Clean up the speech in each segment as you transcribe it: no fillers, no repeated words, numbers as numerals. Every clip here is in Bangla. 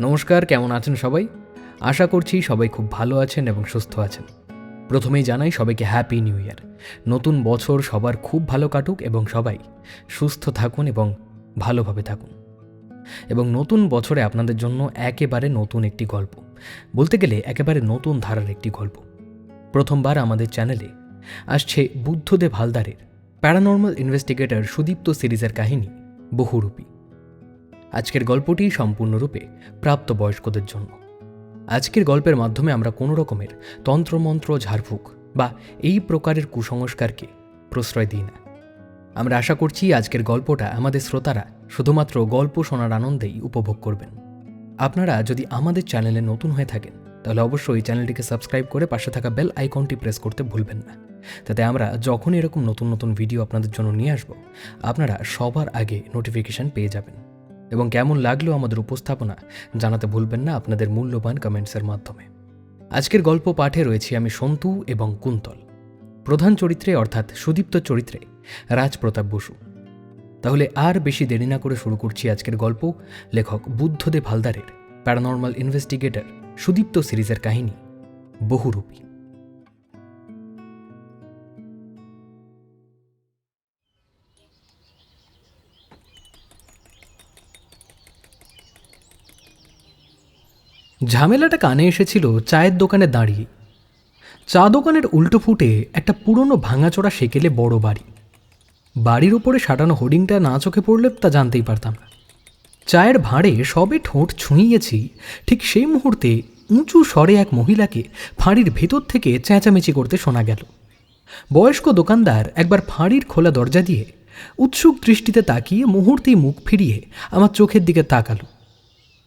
নমস্কার, কেমন আছেন সবাই? আশা করছি সবাই খুব ভালো আছেন এবং সুস্থ আছেন। প্রথমেই জানাই সবাইকে হ্যাপি নিউ ইয়ার। নতুন বছর সবার খুব ভালো কাটুক এবং সবাই সুস্থ থাকুন এবং ভালোভাবে থাকুন। এবং নতুন বছরে আপনাদের জন্য একেবারে নতুন একটি গল্প, বলতে গেলে একেবারে নতুন ধারার একটি গল্প। প্রথমবার আমাদের চ্যানেলে আসছে বুদ্ধদেব হালদারের প্যারানর্মাল ইনভেস্টিগেটর সুদীপ্ত সিরিজের কাহিনী বহুরূপী। আজকের গল্পটি সম্পূর্ণরূপে প্রাপ্তবয়স্কদের জন্য। আজকের গল্পের মাধ্যমে আমরা কোনো রকমের তন্ত্রমন্ত্র, ঝাড়ফুঁক বা এই প্রকারের কুসংস্কারকে প্রশ্রয় দিই না। আমরা আশা করছি আজকের গল্পটা আমাদের শ্রোতারা শুধুমাত্র গল্প শোনার আনন্দেই উপভোগ করবেন। আপনারা যদি আমাদের চ্যানেলে নতুন হয়ে থাকেন তাহলে অবশ্যই চ্যানেলটিকে সাবস্ক্রাইব করে পাশে থাকা বেল আইকনটি প্রেস করতে ভুলবেন না, যাতে আমরা যখন এরকম নতুন নতুন ভিডিও আপনাদের জন্য নিয়ে আসব আপনারা সবার আগে নোটিফিকেশান পেয়ে যাবেন। এবং কেমন লাগলো আমাদের উপস্থাপনা জানাতে ভুলবেন না আপনাদের মূল্যবান কমেন্টসের মাধ্যমে। আজকের গল্প পাঠে রয়েছি আমি সন্তু এবং কুন্তল। প্রধান চরিত্রে অর্থাৎ সুদীপ্ত চরিত্রে রাজপ্রতাপ বসু। তাহলে আর বেশি দেরি না করে শুরু করছি আজকের গল্প, লেখক বুদ্ধদেব হালদারের প্যারানর্মাল ইনভেস্টিগেটর সুদীপ্ত সিরিজের কাহিনী বহুরূপী। ঝামেলাটা কানে এসেছিল চায়ের দোকানে দাঁড়িয়ে। চা দোকানের উল্টো ফুটে একটা পুরনো ভাঙাচোরা সেকেলে বড় বাড়ি। বাড়ির উপরে সাটানো হোর্ডিংটা না চোখে পড়লে তা জানতেই পারতাম না। চায়ের ভাঁড়ে সবে ঠোঁট ছুঁইয়েছি, ঠিক সেই মুহূর্তে উঁচু স্বরে এক মহিলাকে ফাঁড়ির ভেতর থেকে চেঁচামেচি করতে শোনা গেল। বয়স্ক দোকানদার একবার ফাঁড়ির খোলা দরজা দিয়ে উৎসুক দৃষ্টিতে তাকিয়ে মুহূর্তেই মুখ ফিরিয়ে আমার চোখের দিকে তাকালো।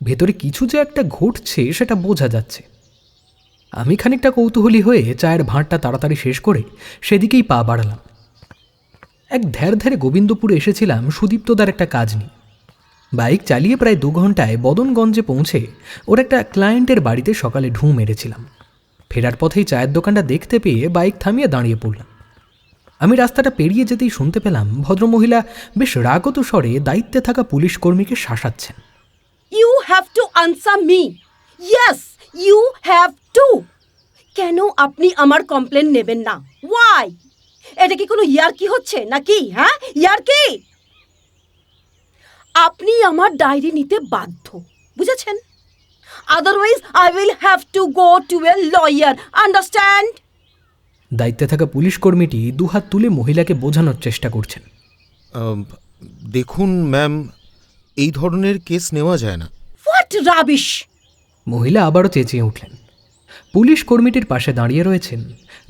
ভেতরে কিছু যে একটা ঘটছে সেটা বোঝা যাচ্ছে। আমি খানিকটা কৌতূহলী হয়ে চায়ের ভাঁড়টা তাড়াতাড়ি শেষ করে সেদিকেই পা বাড়ালাম। এক ধ্যারে গোবিন্দপুরে এসেছিলাম সুদীপ্তদার একটা কাজ নিয়ে। বাইক চালিয়ে প্রায় 2 ঘন্টায় বদনগঞ্জে পৌঁছে ওর একটা ক্লায়েন্টের বাড়িতে সকালে ঢুঁ মেরেছিলাম। ফেরার পথেই চায়ের দোকানটা দেখতে পেয়ে বাইক থামিয়ে দাঁড়িয়ে পড়লাম। আমি রাস্তাটা পেরিয়ে যেতেই শুনতে পেলাম ভদ্রমহিলা বেশ রাগত স্বরে দায়িত্বে থাকা পুলিশ কর্মীকে শাসাচ্ছেন। You have to answer me. Yes, you have to. কেন আপনি আমার কমপ্লেন নেবেন না? Why? এটা কি কোনো ইয়ার্কি হচ্ছে নাকি? হ্যাঁ, ইয়ার্কি? আপনি আমার ডায়েরি নিতে বাধ্য, বুঝেছেন? Otherwise, I will have to go to a lawyer. Understand? দায়িত্বে থাকা পুলিশ কর্মীটি দুহাত তুলে মহিলাকে বোঝানোর চেষ্টা করছেন। দেখুন ম্যাম, এই ধরনের কেস নেওয়া যায় না। What rubbish! মহিলা আবারও চেঁচিয়ে উঠলেন। পুলিশ কর্মীটির পাশে দাঁড়িয়ে রয়েছেন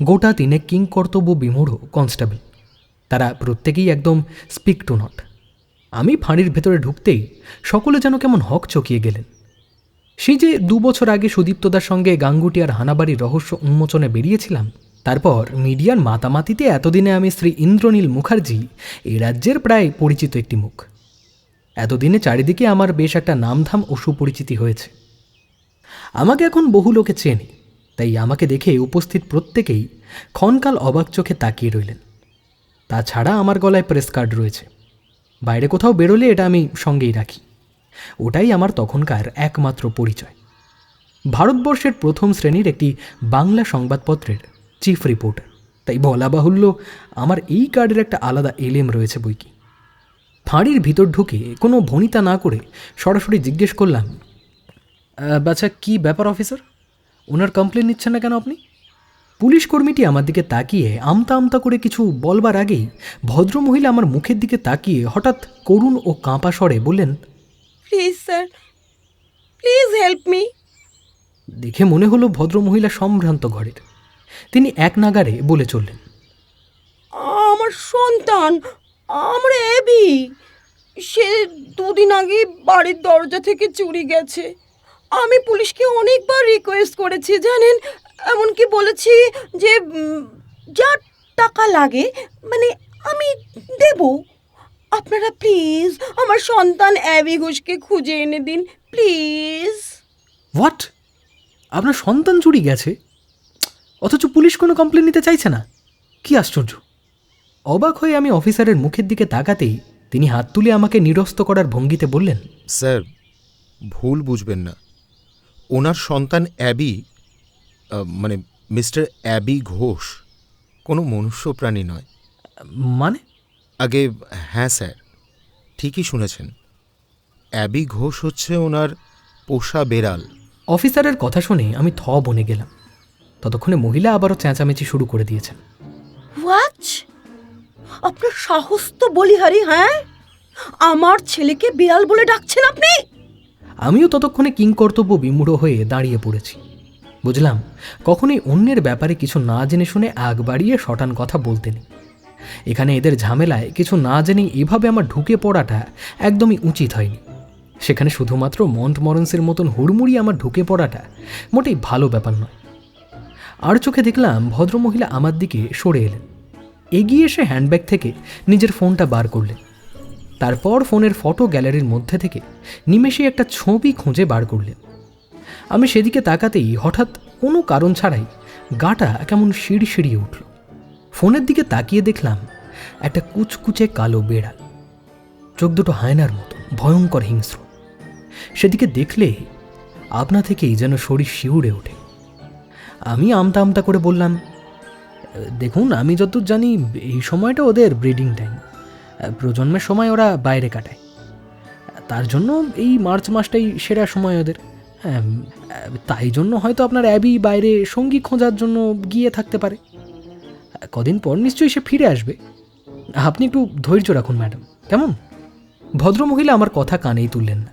গোটা 3 কিংকর্তব্য বিমূঢ় কনস্টেবল। তারা প্রত্যেকেই একদম স্পিক টু নট। আমি ফাঁড়ির ভেতরে ঢুকতেই সকলে যেন কেমন হক চকিয়ে গেলেন। সেই যে 2 বছর আগে সুদীপ্তদার সঙ্গে গাঙ্গুটিয়ার হানাবাড়ির রহস্য উন্মোচনে বেরিয়েছিলাম, তারপর মিডিয়ার মাতামাতিতে এতদিনে আমি শ্রী ইন্দ্রনীল মুখার্জি এই রাজ্যের প্রায় পরিচিত একটি মুখ। এতদিনে চারিদিকে আমার বেশ একটা নামধাম ও সুপরিচিতি হয়েছে। আমাকে এখন বহু লোকে চেনে, তাই আমাকে দেখে উপস্থিত প্রত্যেকেই ক্ষণকাল অবাক চোখে তাকিয়ে রইলেন। তাছাড়া আমার গলায় প্রেস কার্ড রয়েছে। বাইরে কোথাও বেরোলে এটা আমি সঙ্গেই রাখি। ওটাই আমার তখনকার একমাত্র পরিচয়। ভারতবর্ষের প্রথম শ্রেণীর একটি বাংলা সংবাদপত্রের চিফ রিপোর্টার, তাই বলা বাহুল্য আমার এই কার্ডের একটা আলাদা এলেম রয়েছে বইকি। ফাঁড়ির ভিতর ঢুকে কোনো ভনিতা না করে সরাসরি জিজ্ঞেস করলাম, বাচ্চা কী ব্যাপার অফিসার? ওনার কমপ্লেন নিচ্ছেন না কেন আপনি? পুলিশ কর্মীটি আমার দিকে তাকিয়ে আমতা আমতা করে কিছু বলবার আগেই ভদ্রমহিলা আমার মুখের দিকে তাকিয়ে হঠাৎ করুণ ও কাঁপা স্বরে বললেন, please sir, please help me. দেখে মনে হলো ভদ্রমহিলা সম্ভ্রান্ত ঘরের। তিনি এক নাগারে বলে চললেন, আমার সন্তান, আমার এবি, সে 2 দিন আগে বাড়ির দরজা থেকে চুরি গেছে। আমি পুলিশকে অনেকবার রিকোয়েস্ট করেছি জানেন, এমনকি বলেছি যে যা টাকা লাগে মানে আমি দেব। আপনারা প্লিজ আমার সন্তান অ্যাবি ঘোষকে খুঁজে এনে দিন প্লিজ। হোয়াট? আপনার সন্তান চুরি গেছে, অথচ পুলিশ কোনো কমপ্লেন নিতে চাইছে না? কি আশ্চর্য! অবাক হয়ে আমি অফিসারের মুখের দিকে তাকাতেই তিনি হাত তুলে আমাকে নিরস্ত করার ভঙ্গিতে বললেন, স্যার, ভুল বুঝবেন না। ওনার সন্তান অ্যাবি, মানে মিস্টার অ্যাবি ঘোষ, কোনো মনুষ্য প্রাণী নয়। মানে? আগে হ্যাঁ স্যার, ঠিকই শুনেছেন। অ্যাবি ঘোষ হচ্ছে ওনার পোষা বেড়াল। অফিসারের কথা শুনে আমি বনে গেলাম। ততক্ষণে মহিলা আবারও চেঁচামেচি শুরু করে দিয়েছেন। হোয়াট? আপনার সাহস তো বলিহারি, হ্যাঁ? আমার ছেলেকে বিড়াল বলে ডাকছেন আপনি? আমিও ততক্ষণে কিংকর্তব্য বিমূঢ় হয়ে দাঁড়িয়ে পড়েছি। বুঝলাম কখনোই অন্যের ব্যাপারে কিছু না জেনে শুনে আগ বাড়িয়ে শটান কথা বলতে নেই। এখানে এদের ঝামেলায় কিছু না জেনেই এভাবে আমার ঢুকে পড়াটা একদমই উচিত হয়নি। সেখানে শুধুমাত্র মন্টমরেন্সের মতন হুড়মুড়ি আমার ঢুকে পড়াটা মোটেই ভালো ব্যাপার নয়। আর চোখে দেখলাম ভদ্রমহিলা আমার দিকে সরে এলেন। এগিয়ে এসে হ্যান্ডব্যাগ থেকে নিজের ফোনটা বার করলেন। তারপর ফোনের ফটো গ্যালারির মধ্যে থেকে নিমেষে একটা ছবি খুঁজে বার করলেন। আমি সেদিকে তাকাতেই হঠাৎ কোনো কারণ ছাড়াই গাটা কেমন শিড়শিড়িয়ে উঠল। ফোনের দিকে তাকিয়ে দেখলাম একটা কুচকুচে কালো বেড়াল, চোখ দুটো হায়নার মতো ভয়ঙ্কর হিংস্র। সেদিকে দেখলে আপনা থেকেই যেন শরীর শিউরে ওঠে। আমি আমতা আমতা করে বললাম, দেখুন, আমি যতদূর জানি এই সময়টা ওদের ব্রিডিং টাইম, প্রজন্মের সময় ওরা বাইরে কাটায়, তার জন্য এই মার্চ মাসটাই সেরা সময় ওদের। হ্যাঁ, তাই জন্য হয়তো আপনার অ্যাবি বাইরে সঙ্গী খোঁজার জন্য গিয়ে থাকতে পারে। কদিন পর নিশ্চয়ই সে ফিরে আসবে। আপনি একটু ধৈর্য রাখুন ম্যাডাম, কেমন? ভদ্রমহিলা আমার কথা কানেই তুললেন না।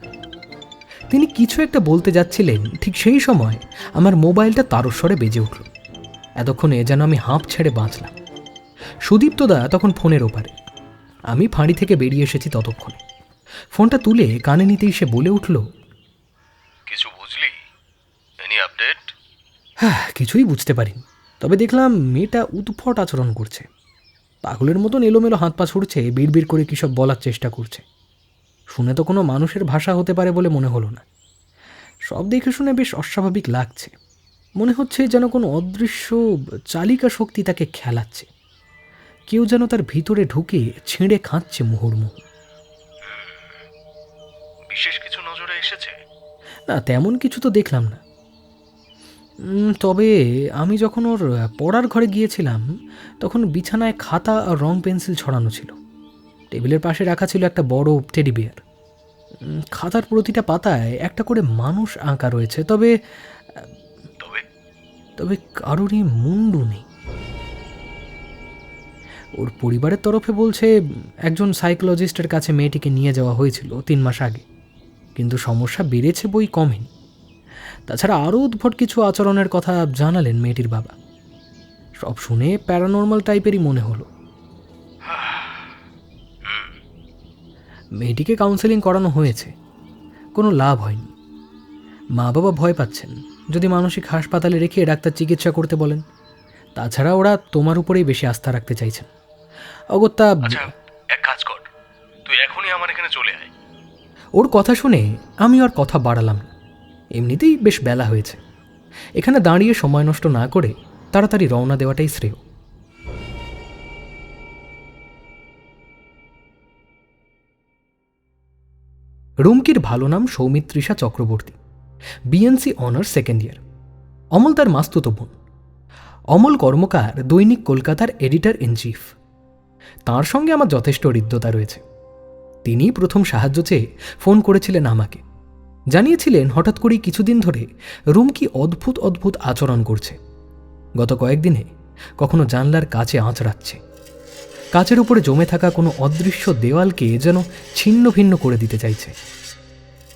তিনি কিছু একটা বলতে যাচ্ছিলেন, ঠিক সেই সময় আমার মোবাইলটা তারস্বরে বেজে উঠল। এতক্ষণে যেন আমি হাঁপ ছেড়ে বাঁচলাম। সুদীপ্তদা তখন ফোনের ওপারে, আমি ফাঁড়ি থেকে বেরিয়ে এসেছি ততক্ষণে। ফোনটা তুলে কানে নিতেই সে বলে উঠল, কিছু বুঝলি? Any update? হ্যাঁ, কিছুই বুঝতে পারিনি, তবে দেখলাম মেয়েটা উৎফট আচরণ করছে, পাগলের মতন এলোমেলো হাত পা ছুড়ছে, বিড়বিড় করে কী সব বলার চেষ্টা করছে। শুনে তো কোনো মানুষের ভাষা হতে পারে বলে মনে হলো না। সব দেখে শুনে বেশ অস্বাভাবিক লাগছে। মনে হচ্ছে যেন কোনো অদৃশ্য চালিকা শক্তি তাকে খেলাচ্ছে। কেউ যেন তার ভিতরে ঢুকে ছিঁড়ে খাচ্ছে মুহুর্মুহু। বিশেষ কিছু নজরে এসেছে? না, তেমন কিছু তো দেখলাম না। তবে আমি যখন ওর পড়ার ঘরে গিয়েছিলাম তখন বিছানায় খাতা আর রং পেন্সিল ছড়ানো ছিল। টেবিলের পাশে রাখা ছিল একটা বড় টেডি বিয়ার। খাতার প্রতিটা পাতায় একটা করে মানুষ আঁকা রয়েছে, তবে তবে তবে কারোরই মুন্ডু নেই। ওর পরিবারের তরফে বলছে একজন সাইকোলজিস্টের কাছে মেয়েটিকে নিয়ে যাওয়া হয়েছিল 3 মাস আগে, কিন্তু সমস্যা বেড়েছে বই কমেনি। তাছাড়া আরও উদ্ভট কিছু আচরণের কথা জানালেন মেয়েটির বাবা। সব শুনে প্যারানর্মাল টাইপেরই মনে হলো। মেয়েটিকে কাউন্সেলিং করানো হয়েছে, কোনো লাভ হয়নি। মা বাবা ভয় পাচ্ছেন যদি মানসিক হাসপাতালে রেখে ডাক্তার চিকিৎসা করতে বলেন। তাছাড়া ওরা তোমার উপরেই বেশি আস্থা রাখতে চাইছেন। অগত্যা আচ্ছা, এক কাজ কর, তুই এখনই আমার এখানে চলে আয়। ওর কথা শুনে আমি আর কথা বাড়ালাম না। এমনিতেই বেশ বেলা হয়েছে, এখানে দাঁড়িয়ে সময় নষ্ট না করে তাড়াতাড়ি রওনা দেওয়াটাই শ্রেয়। রুমকির ভালো নাম Soumitrisha Chakraborty, BNC honours second year. Amal তার মাস্তুতো বোন। অমল কর্মকার দৈনিক কলকাতার এডিটর ইন চিফ। তাঁর সঙ্গে আমার যথেষ্ট হৃদ্যতা রয়েছে। তিনি প্রথম সাহায্য চেয়ে ফোন করেছিলেন আমাকে। জানিয়েছিলেন হঠাৎ করেই কিছুদিন ধরে রুমকি অদ্ভুত অদ্ভুত আচরণ করছে। গত কয়েকদিনে কখনো জানলার কাছে আঁচড়াচ্ছে, কাচের উপরে জমে থাকা কোনো অদৃশ্য দেওয়ালকে যেন ছিন্ন ভিন্ন করে দিতে চাইছে।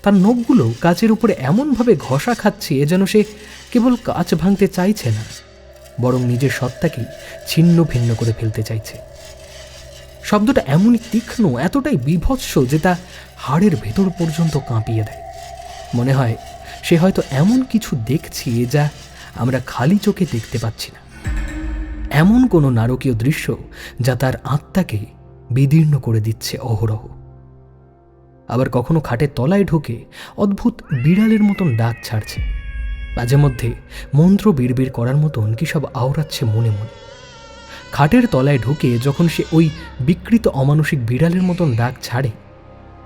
তার নখগুলো কাচের উপরে এমনভাবে ঘষা খাচ্ছে যেন সে কেবল কাচ ভাঙতে চাইছে না, বরং নিজের সত্তাকেই ছিন্ন ভিন্ন করে ফেলতে চাইছে। শব্দটা এমনই তীক্ষ্ণ, এতটাই বীভৎস যে তা হাড়ের ভেতর পর্যন্ত কাঁপিয়ে দেয়। মনে হয় সে হয়তো এমন কিছু দেখছে যা আমরা খালি চোখে দেখতে পাচ্ছি না, এমন কোনো নারকীয় দৃশ্য যা তার আত্মাকে বিদীর্ণ করে দিচ্ছে অহরহ। আবার কখনো খাটের তলায় ঢুকে অদ্ভুত বিড়ালের মতন ডাক ছাড়ছে, মাঝে মধ্যে মন্ত্র বিড়বিড় করার মতন কী সব আওড়াচ্ছে মনে মনে। খাটের তলায় ঢুকে যখন সে ওই বিকৃত অমানসিক বিড়ালের মতন ডাক ছাড়ে,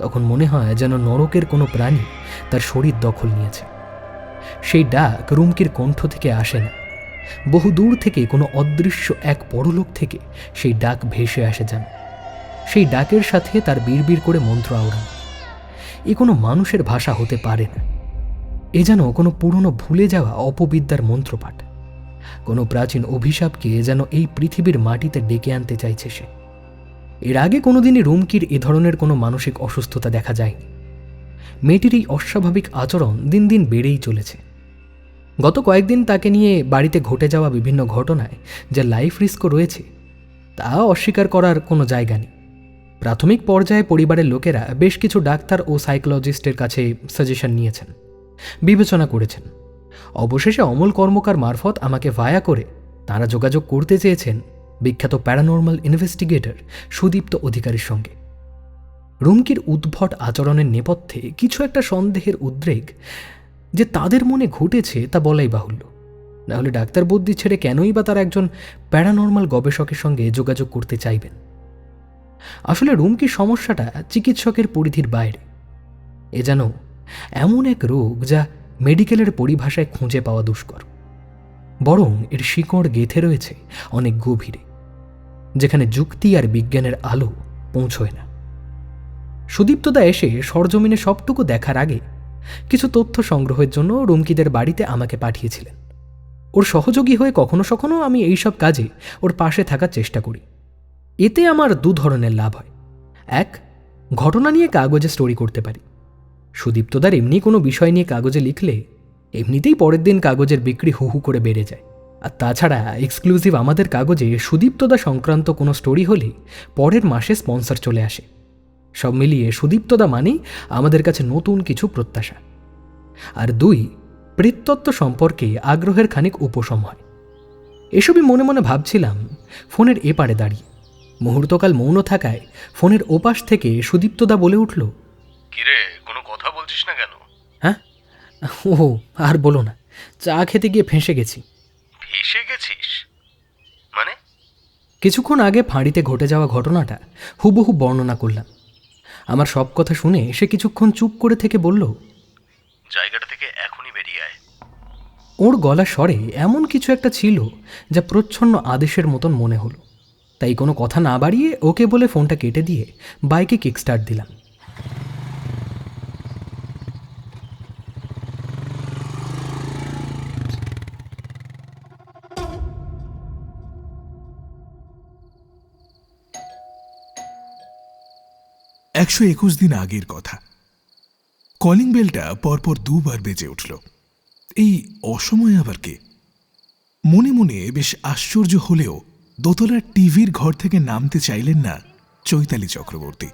তখন মনে হয় যেন নরকের কোনো প্রাণী তার শরীর দখল নিয়েছে। সেই ডাক রুমকির কণ্ঠ থেকে আসে না, বহু দূর থেকে কোনো অদৃশ্য এক পরলোক থেকে সেই ডাক ভেসে আসে যেন। সেই ডাকের সাথে তার বিড়বিড় করে মন্ত্র আওড়ান। এ কোনো মানুষের ভাষা হতে পারে না। এ যেন কোনো পুরনো ভুলে যাওয়া অপবিদ্যার মন্ত্রপাঠ, কোনো প্রাচীন অভিশাপকে যেন এই পৃথিবীর মাটিতে ডেকে আনতে চাইছে সে। এর আগে কোনোদিনই রুমকির এ ধরনের কোনো মানসিক অসুস্থতা দেখা যায়নি। মেয়েটির এই অস্বাভাবিক আচরণ দিন দিন বেড়েই চলেছে। গত কয়েকদিন তাকে নিয়ে বাড়িতে ঘটে যাওয়া বিভিন্ন ঘটনায় যে লাইফ রিস্কও রয়েছে তা অস্বীকার করার কোনো জায়গা নেই। প্রাথমিক পর্যায়ে পরিবারের লোকেরা বেশ কিছু ডাক্তার ও সাইকোলজিস্টের কাছে সাজেশন নিয়েছেন, বিবেচনা করেছেন। অবশেষে অমল কর্মকার মারফত আমাকে ভায়া করে তাঁরা যোগাযোগ করতে চেয়েছেন বিখ্যাত প্যারানর্মাল ইনভেস্টিগেটর সুদীপ্ত অধিকারীর সঙ্গে। রুমকির উদ্ভট আচরণের নেপথ্যে কিছু একটা সন্দেহের উদ্রেক যে তাদের মনে ঘটেছে তা বলাই বাহুল্য। নাহলে ডাক্তার বুদ্ধি ছেড়ে কেনই বা তারা একজন প্যারানর্মাল গবেষকের সঙ্গে যোগাযোগ করতে চাইবেন? আসলে রুমকির সমস্যাটা চিকিৎসকের পরিধির বাইরে। এ যেন এমন এক রোগ যা মেডিকেলের পরিভাষায় খুঁজে পাওয়া দুষ্কর, বরং এর শিকড় গেঁথে রয়েছে অনেক গভীরে, যেখানে যুক্তি আর বিজ্ঞানের আলো পৌঁছয় না। সুদীপ্তদা এসে সরজমিনে সবটুকু দেখার আগে কিছু তথ্য সংগ্রহের জন্য রুমকিদের বাড়িতে আমাকে পাঠিয়েছিলেন। ওর সহযোগী হয়ে কখনো কখনো আমি এইসব কাজে ওর পাশে থাকার চেষ্টা করি। এতে আমার দু ধরনের লাভ হয়। এক, ঘটনা নিয়ে কাগজে স্টোরি করতে পারি। সুদীপ্তদার এমনি কোনো বিষয় নিয়ে কাগজে লিখলে এমনিতেই পরের দিন কাগজের বিক্রি হু হু করে বেড়ে যায়। আর তাছাড়া এক্সক্লুসিভ আমাদের কাগজে সুদীপ্তদা সংক্রান্ত কোনো স্টোরি হলে পরের মাসে স্পন্সর চলে আসে। সব মিলিয়ে সুদীপ্তদা মানেই আমাদের কাছে নতুন কিছু প্রত্যাশা। আর দুই, প্রেততত্ত্ব সম্পর্কে আগ্রহের খানিক উপশম হয়। এসবই মনে মনে ভাবছিলাম ফোনের এপারে দাঁড়িয়ে। মুহূর্তকাল মৌন থাকায় ফোনের ওপাশ থেকে সুদীপ্তদা বলে উঠল, কিরে, কোনো কথা বলছিস না কেন? হ্যাঁ, ও আর বলো না, চা খেতে গিয়ে ফেঁসে গেছি। ভেসে গেছিস মানে? কিছুক্ষণ আগে ফাঁড়িতে ঘটে যাওয়া ঘটনাটা হুবহু বর্ণনা করলাম। আমার সব কথা শুনে সে কিছুক্ষণ চুপ করে থেকে বলল, জায়গাটা থেকে এখনই বেরিয়ে আয়। ওর গলা স্বরে এমন কিছু একটা ছিল যা প্রচ্ছন্ন আদেশের মতন মনে হলো। তাই কোনো কথা না বাড়িয়ে ওকে বলে ফোনটা কেটে দিয়ে বাইকে কিকস্টার্ট দিলাম। একশো 21 দিন আগের কথা। কলিং বেলটা পরপর দুবার বেজে উঠল। এই অসময়ে আবার কে? মনে মনে বেশ আশ্চর্য হলেও দোতলার টিভির ঘর থেকে নামতে চাইলেন না চৈতালি চক্রবর্তী।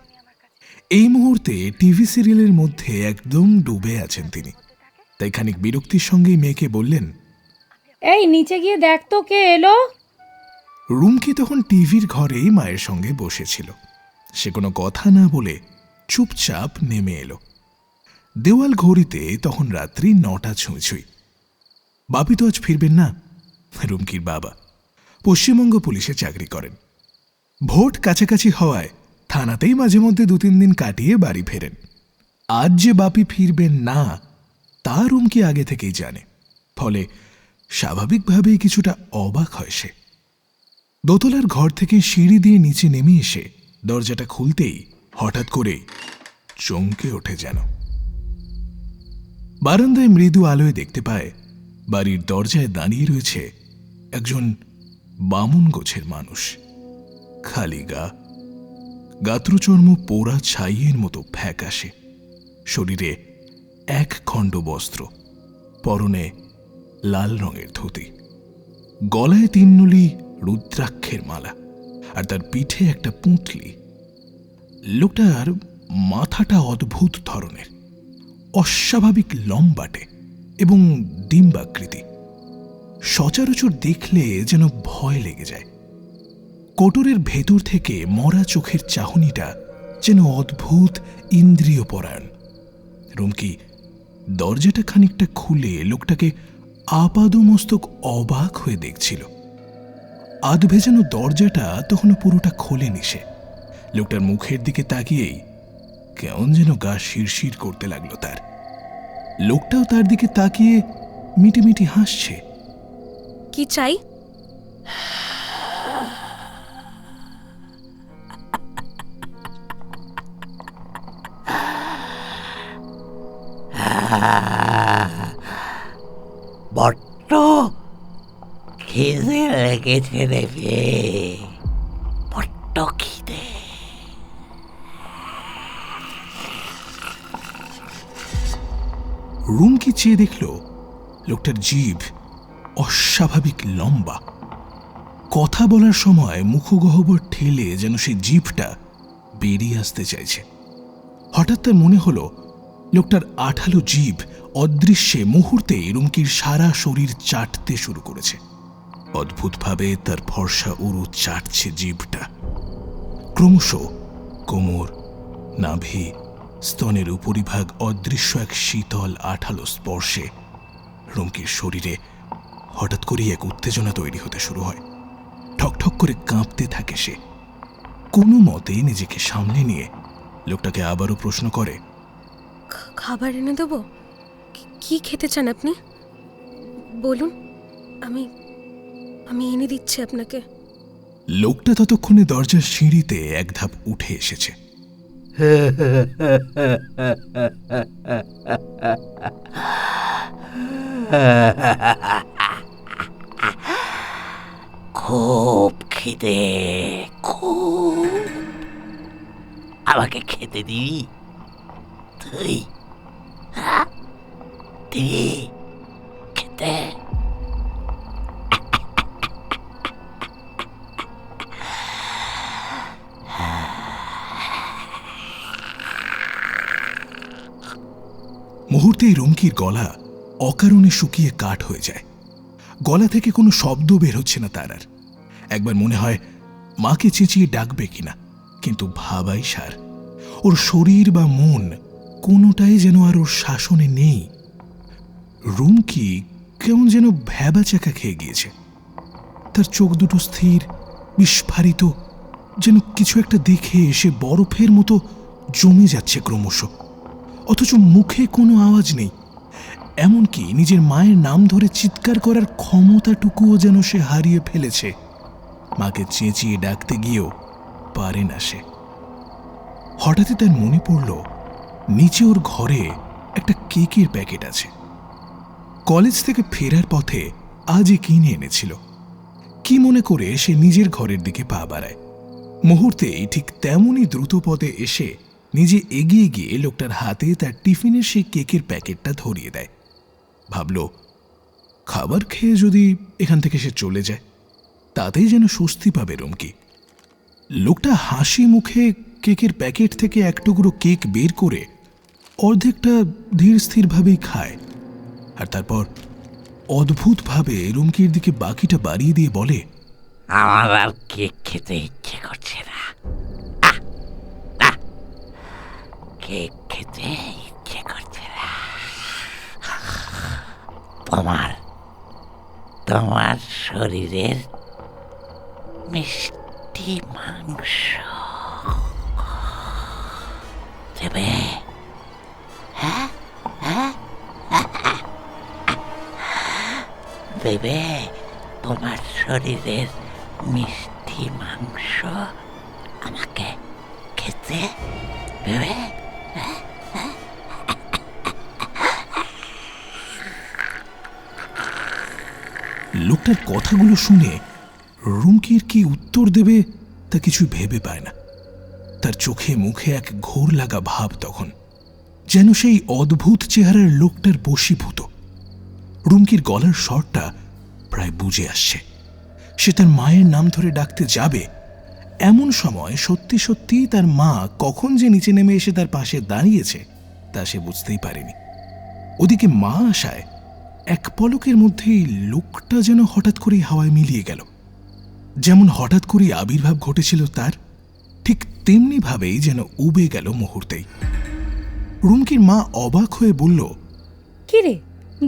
এই মুহূর্তে টিভি সিরিয়ালের মধ্যে একদম ডুবে আছেন তিনি। তাই খানিক বিরক্তির সঙ্গেই মেয়েকে বললেন, এই নিচে গিয়ে দেখ তো কে এলো। রুমকি তখন টিভির ঘরেই মায়ের সঙ্গে বসেছিল। সে কোনো কথা না বলে চুপচাপ নেমে এলো। দেওয়াল ঘড়িতে তখন রাত্রি 9টা ছুঁই। বাপি তো আজ ফিরবেন না। রুমকির বাবা পশ্চিমবঙ্গ পুলিশে চাকরি করেন। ভোট কাছাকাছি হওয়ায় থানাতেই মাঝে মধ্যে 2-3 দিন কাটিয়ে বাড়ি ফেরেন। আজ যে বাপি ফিরবেন না তা রুমকি আগে থেকেই জানে। ফলে স্বাভাবিকভাবেই কিছুটা অবাক হয় সে। দোতলার ঘর থেকে সিঁড়ি দিয়ে নিচে নেমে এসে দরজাটা খুলতেই হঠাৎ করেই চমকে ওঠে যেন। বারান্দায় মৃদু আলোয় দেখতে পায় বাড়ির দরজায় দাঁড়িয়ে রয়েছে একজন বামুন গোছের মানুষ। খালি গা, গাত্রচর্ম পোড়া ছাইয়ের মতো ফ্যাকাশে, শরীরে এক খণ্ড বস্ত্র, পরনে লাল রঙের ধুতি, গলায় 3 নলি রুদ্রাক্ষের মালা, আর তার পিঠে একটা পুঁটলি। লোকটার মাথাটা অদ্ভুত ধরনের, অস্বাভাবিক লম্বাটে এবং ডিম্বাকৃতি। সচরাচর দেখলে যেন ভয় লেগে যায়। কোটরের ভেতর থেকে মরা চোখের চাহনিটা যেন অদ্ভুত ইন্দ্রিয়পরায়ণ। রুমকি দরজাটা খানিকটা খুলে লোকটাকে আপাদমস্তক অবাক হয়ে দেখছিল। আধ ভেজানো দরজাটা তখনও পুরোটা খোলেনি সে। লোকটার মুখের দিকে তাকিয়েই কেমন যেন গা শিরশির করতে লাগলো তার। লোকটাও তার দিকে তাকিয়ে মিটিমিটি হাসছে। কি চাই? বড্ড খিদে লেগেছে রে, বড্ড খিদে। রুমকি চেয়ে দেখল লোকটার জিভ অস্বাভাবিক লম্বা। কথা বলার সময় মুখগহ্বর ঠেলে যেন সেই জিভটা বেরিয়ে আসতে চাইছে। হঠাৎ তার মনে হলো লোকটার আঠালো জিভ অদৃশ্যে মুহূর্তে রুমকির সারা শরীর চাটতে শুরু করেছে। অদ্ভুতভাবে তার ফর্সা উরু চাটছে জিভটা। ক্রমশ কোমর, নাভি, স্তনের উপরিভাগ অদৃশ্য এক শীতল আঠালো স্পর্শে রুমকির শরীরে হঠাৎ করেই এক উত্তেজনা তৈরি হতে শুরু হয়। ঠকঠক করে কাঁপতে থাকে সে। কোনো মতে নিজেকে সামলে নিয়ে লোকটাকে আবারও প্রশ্ন করে, খাবার এনে দেবো? কি খেতে চান আপনি? বলুন, আমি আমি এনে দিচ্ছি আপনাকে। লোকটা ততক্ষণে দরজার সিঁড়িতে এক ধাপ উঠে এসেছে। খুব খিদে, খুব। আমাকে খেতে দিবি তুই? হ্যাঁ, দিবি খেতে? মুহূর্তেই রুমকির গলা অকারণে শুকিয়ে কাঠ হয়ে যায়। গলা থেকে কোনো শব্দ বের হচ্ছে না তার আর। একবার মনে হয় মাকে চেঁচিয়ে ডাকবে কিনা, কিন্তু ভাবাই সার। ওর শরীর বা মন কোনোটাই যেন আর ওর শাসনে নেই। রুমকি কেমন যেন ভ্যাবা চাকা খেয়ে গিয়েছে। তার চোখ দুটো স্থির, বিস্ফারিত, যেন কিছু একটা দেখে এসে বরফের মতো জমে যাচ্ছে ক্রমশ। অথচ মুখে কোনো আওয়াজ নেই। এমনকি নিজের মায়ের নাম ধরে চিৎকার করার ক্ষমতাটুকুও যেন সে হারিয়ে ফেলেছে। মাকে চেঁচিয়ে ডাকতে গিয়েও পারে না সে। হঠাৎই তার মনে পড়ল নিচে ওর ঘরে একটা কেকের প্যাকেট আছে। কলেজ থেকে ফেরার পথে আজই কিনে এনেছিল। কি মনে করে সে নিজের ঘরের দিকে পা বাড়ায়। মুহূর্তেই ঠিক তেমনই দ্রুত পদে এসে নিজে এগিয়ে গিয়ে লোকটার হাতে তার টিফিনের সেই কেকের প্যাকেটটা ধরিয়ে দেয়। ভাবল, খাবার খেয়ে যদি এখান থেকে সে চলে যায় তাতেই যেন স্বস্তি পাবে রুমকি। লোকটা হাসি মুখে কেকের প্যাকেট থেকে এক টুকরো কেক বের করে অর্ধেকটা ধীর স্থিরভাবেই খায়। আর তারপর অদ্ভুতভাবে রুমকির দিকে বাকিটা বাড়িয়ে দিয়ে বলে, আমার আর কেক খেতে ইচ্ছে করছে না। কেক খেতে ইচ্ছে করছে না। তোমার শরীরের মিষ্টি মাংস দেবে? হ্যাঁ, দেবে তোমার শরীরের মিষ্টি মাংস আমাকে খেতে দেবে? লোকটার কথাগুলো শুনে রুমকির কি উত্তর দেবে তা কিছু ভেবে পায় না। তার চোখে মুখে এক ঘোর লাগা ভাব তখন, যেন সেই অদ্ভুত চেহারার লোকটার বশীভূত। রুমকির গলার স্বরটা প্রায় বুঝে আসছে। সে তার মায়ের নাম ধরে ডাকতে যাবে, এমন সময় সত্যি সত্যি তার মা কখন যে নিচে নেমে এসে তার পাশে দাঁড়িয়েছে তা সে বুঝতেই পারেনি। ওদিকে মা আসায় এক পলকের মধ্যেই লোকটা যেন হঠাৎ করেই হাওয়ায় মিলিয়ে গেল। যেমন হঠাৎ করেই আবির্ভাব ঘটেছিল তার, ঠিক তেমনি ভাবেই যেন উবে গেল মুহূর্তেই। রুমকির মা অবাক হয়ে বলল, কি রে,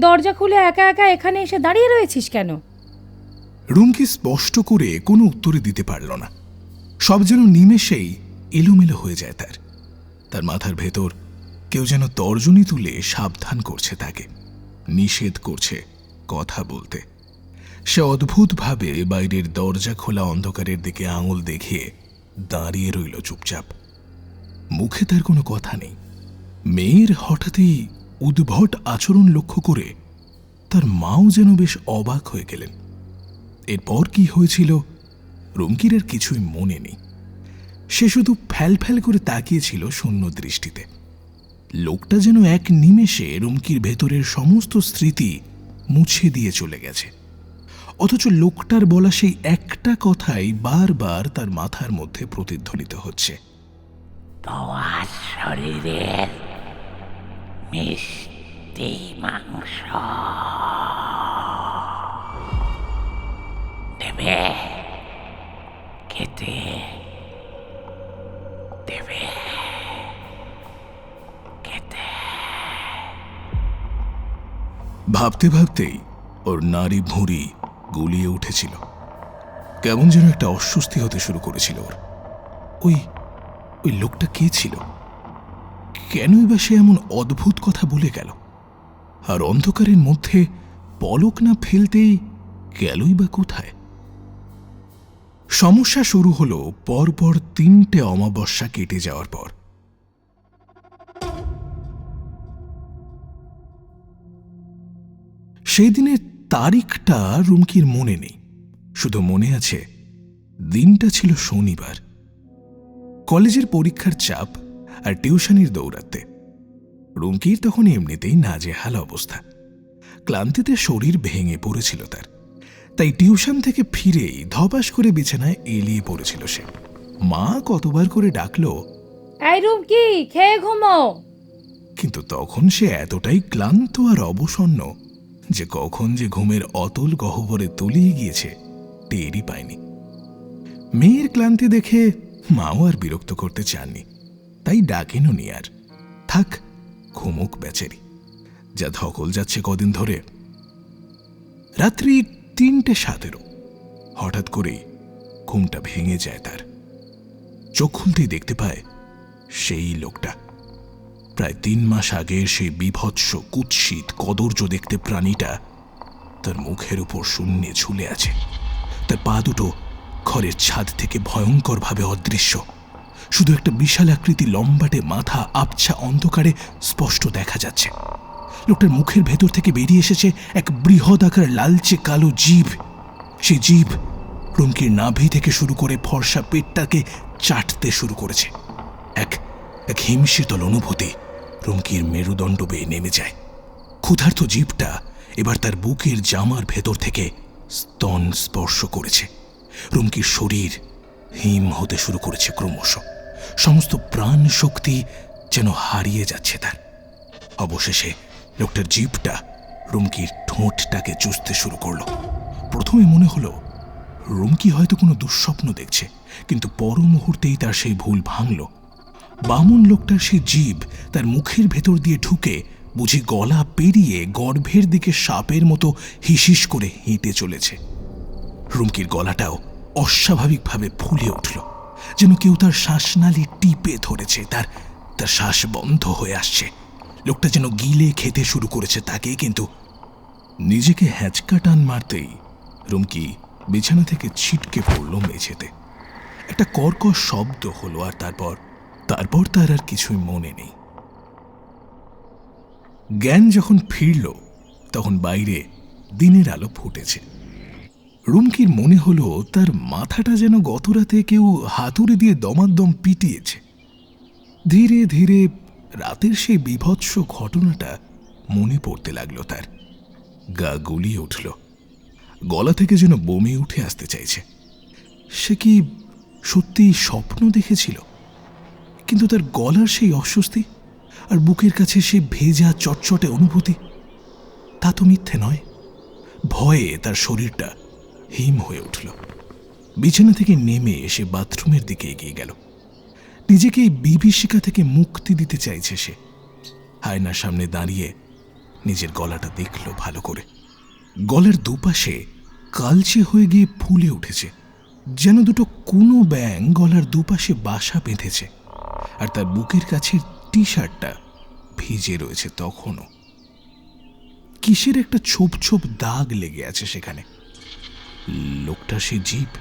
দরজা খুলে একা একা এখানে এসে দাঁড়িয়ে রয়েছিস কেন? রুমকি স্পষ্ট করে কোনো উত্তরে দিতে পারল না। সব যেন নিমেষেই এলোমেলো হয়ে যায় তার। তার মাথার ভেতর কেউ যেন তর্জনী তুলে সাবধান করছে তাকে, নিষেধ করছে কথা বলতে। সে অদ্ভুতভাবে বাইরের দরজা খোলা অন্ধকারের দিকে আঙুল দেখিয়ে দাঁড়িয়ে রইল চুপচাপ। মুখে তার কোনো কথা নেই। মেয়ের হঠাৎই উদ্ভট আচরণ লক্ষ্য করে তার মাও যেন বেশ অবাক হয়ে গেলেন। এরপর কি হয়েছিল রুমকির আর কিছুই মনে নেই। সে শুধু ফ্যাল ফ্যাল করে তাকিয়েছিল শূন্য দৃষ্টিতে। লোকটা যেন এক নিমেষে রুমকির ভেতরের সমস্ত স্মৃতি মুছে দিয়ে চলে গেছে, অথচ লোকটার বলা সেই একটা কথাই বারবার তার মাথার মধ্যে প্রতিধ্বনিত হচ্ছে। তোমার শরীরের মিষ্টি মাংস দেবে, খেতে দেবে, খেতে। ভাবতে ভাবতেই ওর নাড়ি ভুঁড়ি গুলিয়ে উঠেছিল। কেমন যেন একটা অস্বস্তি হতে শুরু করেছিল ওর। ওই ওই লোকটা কে ছিল? কেনই বা সে এমন অদ্ভুত কথা বলে গেল? আর অন্ধকারের মধ্যে পলক না ফেলতেই গেলই বা কোথায়? সমস্যা শুরু হলো পরপর 3টে অমাবস্যা কেটে যাওয়ার পর। সেই দিনের তারিখটা রুমকির মনে নেই, শুধু মনে আছে দিনটা ছিল শনিবার। কলেজের পরীক্ষার চাপ আর টিউশনির দৌড়াতে রুমকির তখন এমনিতেই নাজেহাল অবস্থা। ক্লান্তিতে শরীর ভেঙে পড়েছিল তার, তাই টিউশন থেকে ফিরেই ধপাস করে বিছানায় এলিয়ে পড়েছিল সে। মা কতবার করে ডাকলো, এই রুমকি খেয়ে ঘুমো। কিন্তু তখন সে এতটাই ক্লান্ত আর অবসন্ন যে কখন যে ঘুমের অতল গহ্বরে তলিয়ে গিয়েছে টেরই পায়নি। মেয়ের ক্লান্তি দেখে মাও আর বিরক্ত করতে চাননি, তাই ডাকেনও নি আর। থাক, ঘুমুক বেচারি, যা ধকল যাচ্ছে কদিন ধরে। রাত্রি 3:17 হঠাৎ করেই ঘুমটা ভেঙে যায় তার। চোখ খুলতেই দেখতে পায় সেই লোকটা, প্রায় 3 মাস আগের সেই বিভৎস কুৎসিত কদর্য দেখতে প্রাণীটা তার মুখের উপর শূন্যে ঝুলে আছে। তার পা দুটো ঘরের ছাদ থেকে ভয়ঙ্করভাবে অদৃশ্য। শুধু একটা বিশাল আকৃতি লম্বাটে মাথা আবছা অন্ধকারে স্পষ্ট দেখা যাচ্ছে। লোকটার মুখের ভেতর থেকে বেরিয়ে এসেছে এক বৃহৎ আকার লালচে কালো জিভ। সেই জিভ রুমকির নাভি থেকে শুরু করে ফর্সা পেটটাকে চাটতে শুরু করেছে। এক এক হিমশীতল অনুভূতি রুমকির মেরুদণ্ড বেয়ে নেমে যায়। ক্ষুধার্ত জিভটা এবার তার বুকের জামার ভেতর থেকে স্তন স্পর্শ করেছে। রুমকির শরীর হিম হতে শুরু করেছে ক্রমশ। সমস্ত প্রাণ শক্তি যেন হারিয়ে যাচ্ছে তার। অবশেষে লোকটার জিভটা রুমকির ঠোঁটটাকে চুষতে শুরু করলো। প্রথমে মনে হলো রুমকি হয়তো কোনো দুঃস্বপ্ন দেখছে, কিন্তু পর মুহূর্তেই তার সেই ভুল ভাঙল। বামুন লোকটার সেই জিভ তার মুখের ভেতর দিয়ে ঢুকে বুঝি গলা পেরিয়ে গর্ভের দিকে সাপের মতো হিসিস করে হেঁটে চলেছে। রুমকির গলাটাও অস্বাভাবিকভাবে ফুলে উঠল, যেন কেউ তার শ্বাসনালী টিপে ধরেছে। তার শ্বাস বন্ধ হয়ে আসছে। লোকটা যেন গিলে খেতে শুরু করেছে তাকে, কিন্তু নিজেকে হ্যাঁচকা টান মারতেই রুমকি বিছানা থেকে ছিটকে পড়ল মেঝেতে। একটা কর্কশ শব্দ হলো, আর তারপর তার আর কিছুই মনে নেই। জ্ঞান যখন ফিরল তখন বাইরে দিনের আলো ফুটেছে। রুমকির মনে হলো তার মাথাটা যেন গতরাতে কেউ হাতুড়ি দিয়ে দমাদম পিটিয়েছে। ধীরে ধীরে রাতের সেই বিভৎস ঘটনাটা মনে পড়তে লাগলো তার। গা গুলিয়ে উঠল, গলা থেকে যেন বমি উঠে আসতে চাইছে। সে কি সত্যি স্বপ্ন দেখেছিল? কিন্তু তার গলার সেই অস্বস্তি আর বুকের কাছে সেই ভেজা চটচটে অনুভূতি, তা তো মিথ্যে নয়। ভয়ে তার শরীরটা হিম হয়ে উঠল। বিছানা থেকে নেমে এসে বাথরুমের দিকে এগিয়ে গেল। নিজেকে এই বিভীষিকা থেকে মুক্তি দিতে চাইছে সে। আয়নার সামনে দাঁড়িয়ে নিজের গলাটা দেখল ভালো করে। গলার দুপাশে কালচে হয়ে গিয়ে ফুলে উঠেছে, যেন দুটো কোনো ব্যাঙ গলার দুপাশে বাসা বেঁধেছে। আর তার বুকের কাছের টি শার্টটা ভিজে রয়েছে তখনও। কিসের একটা ছোপ ছোপ দাগ লেগে আছে সেখানে। লোকটা সে জীব।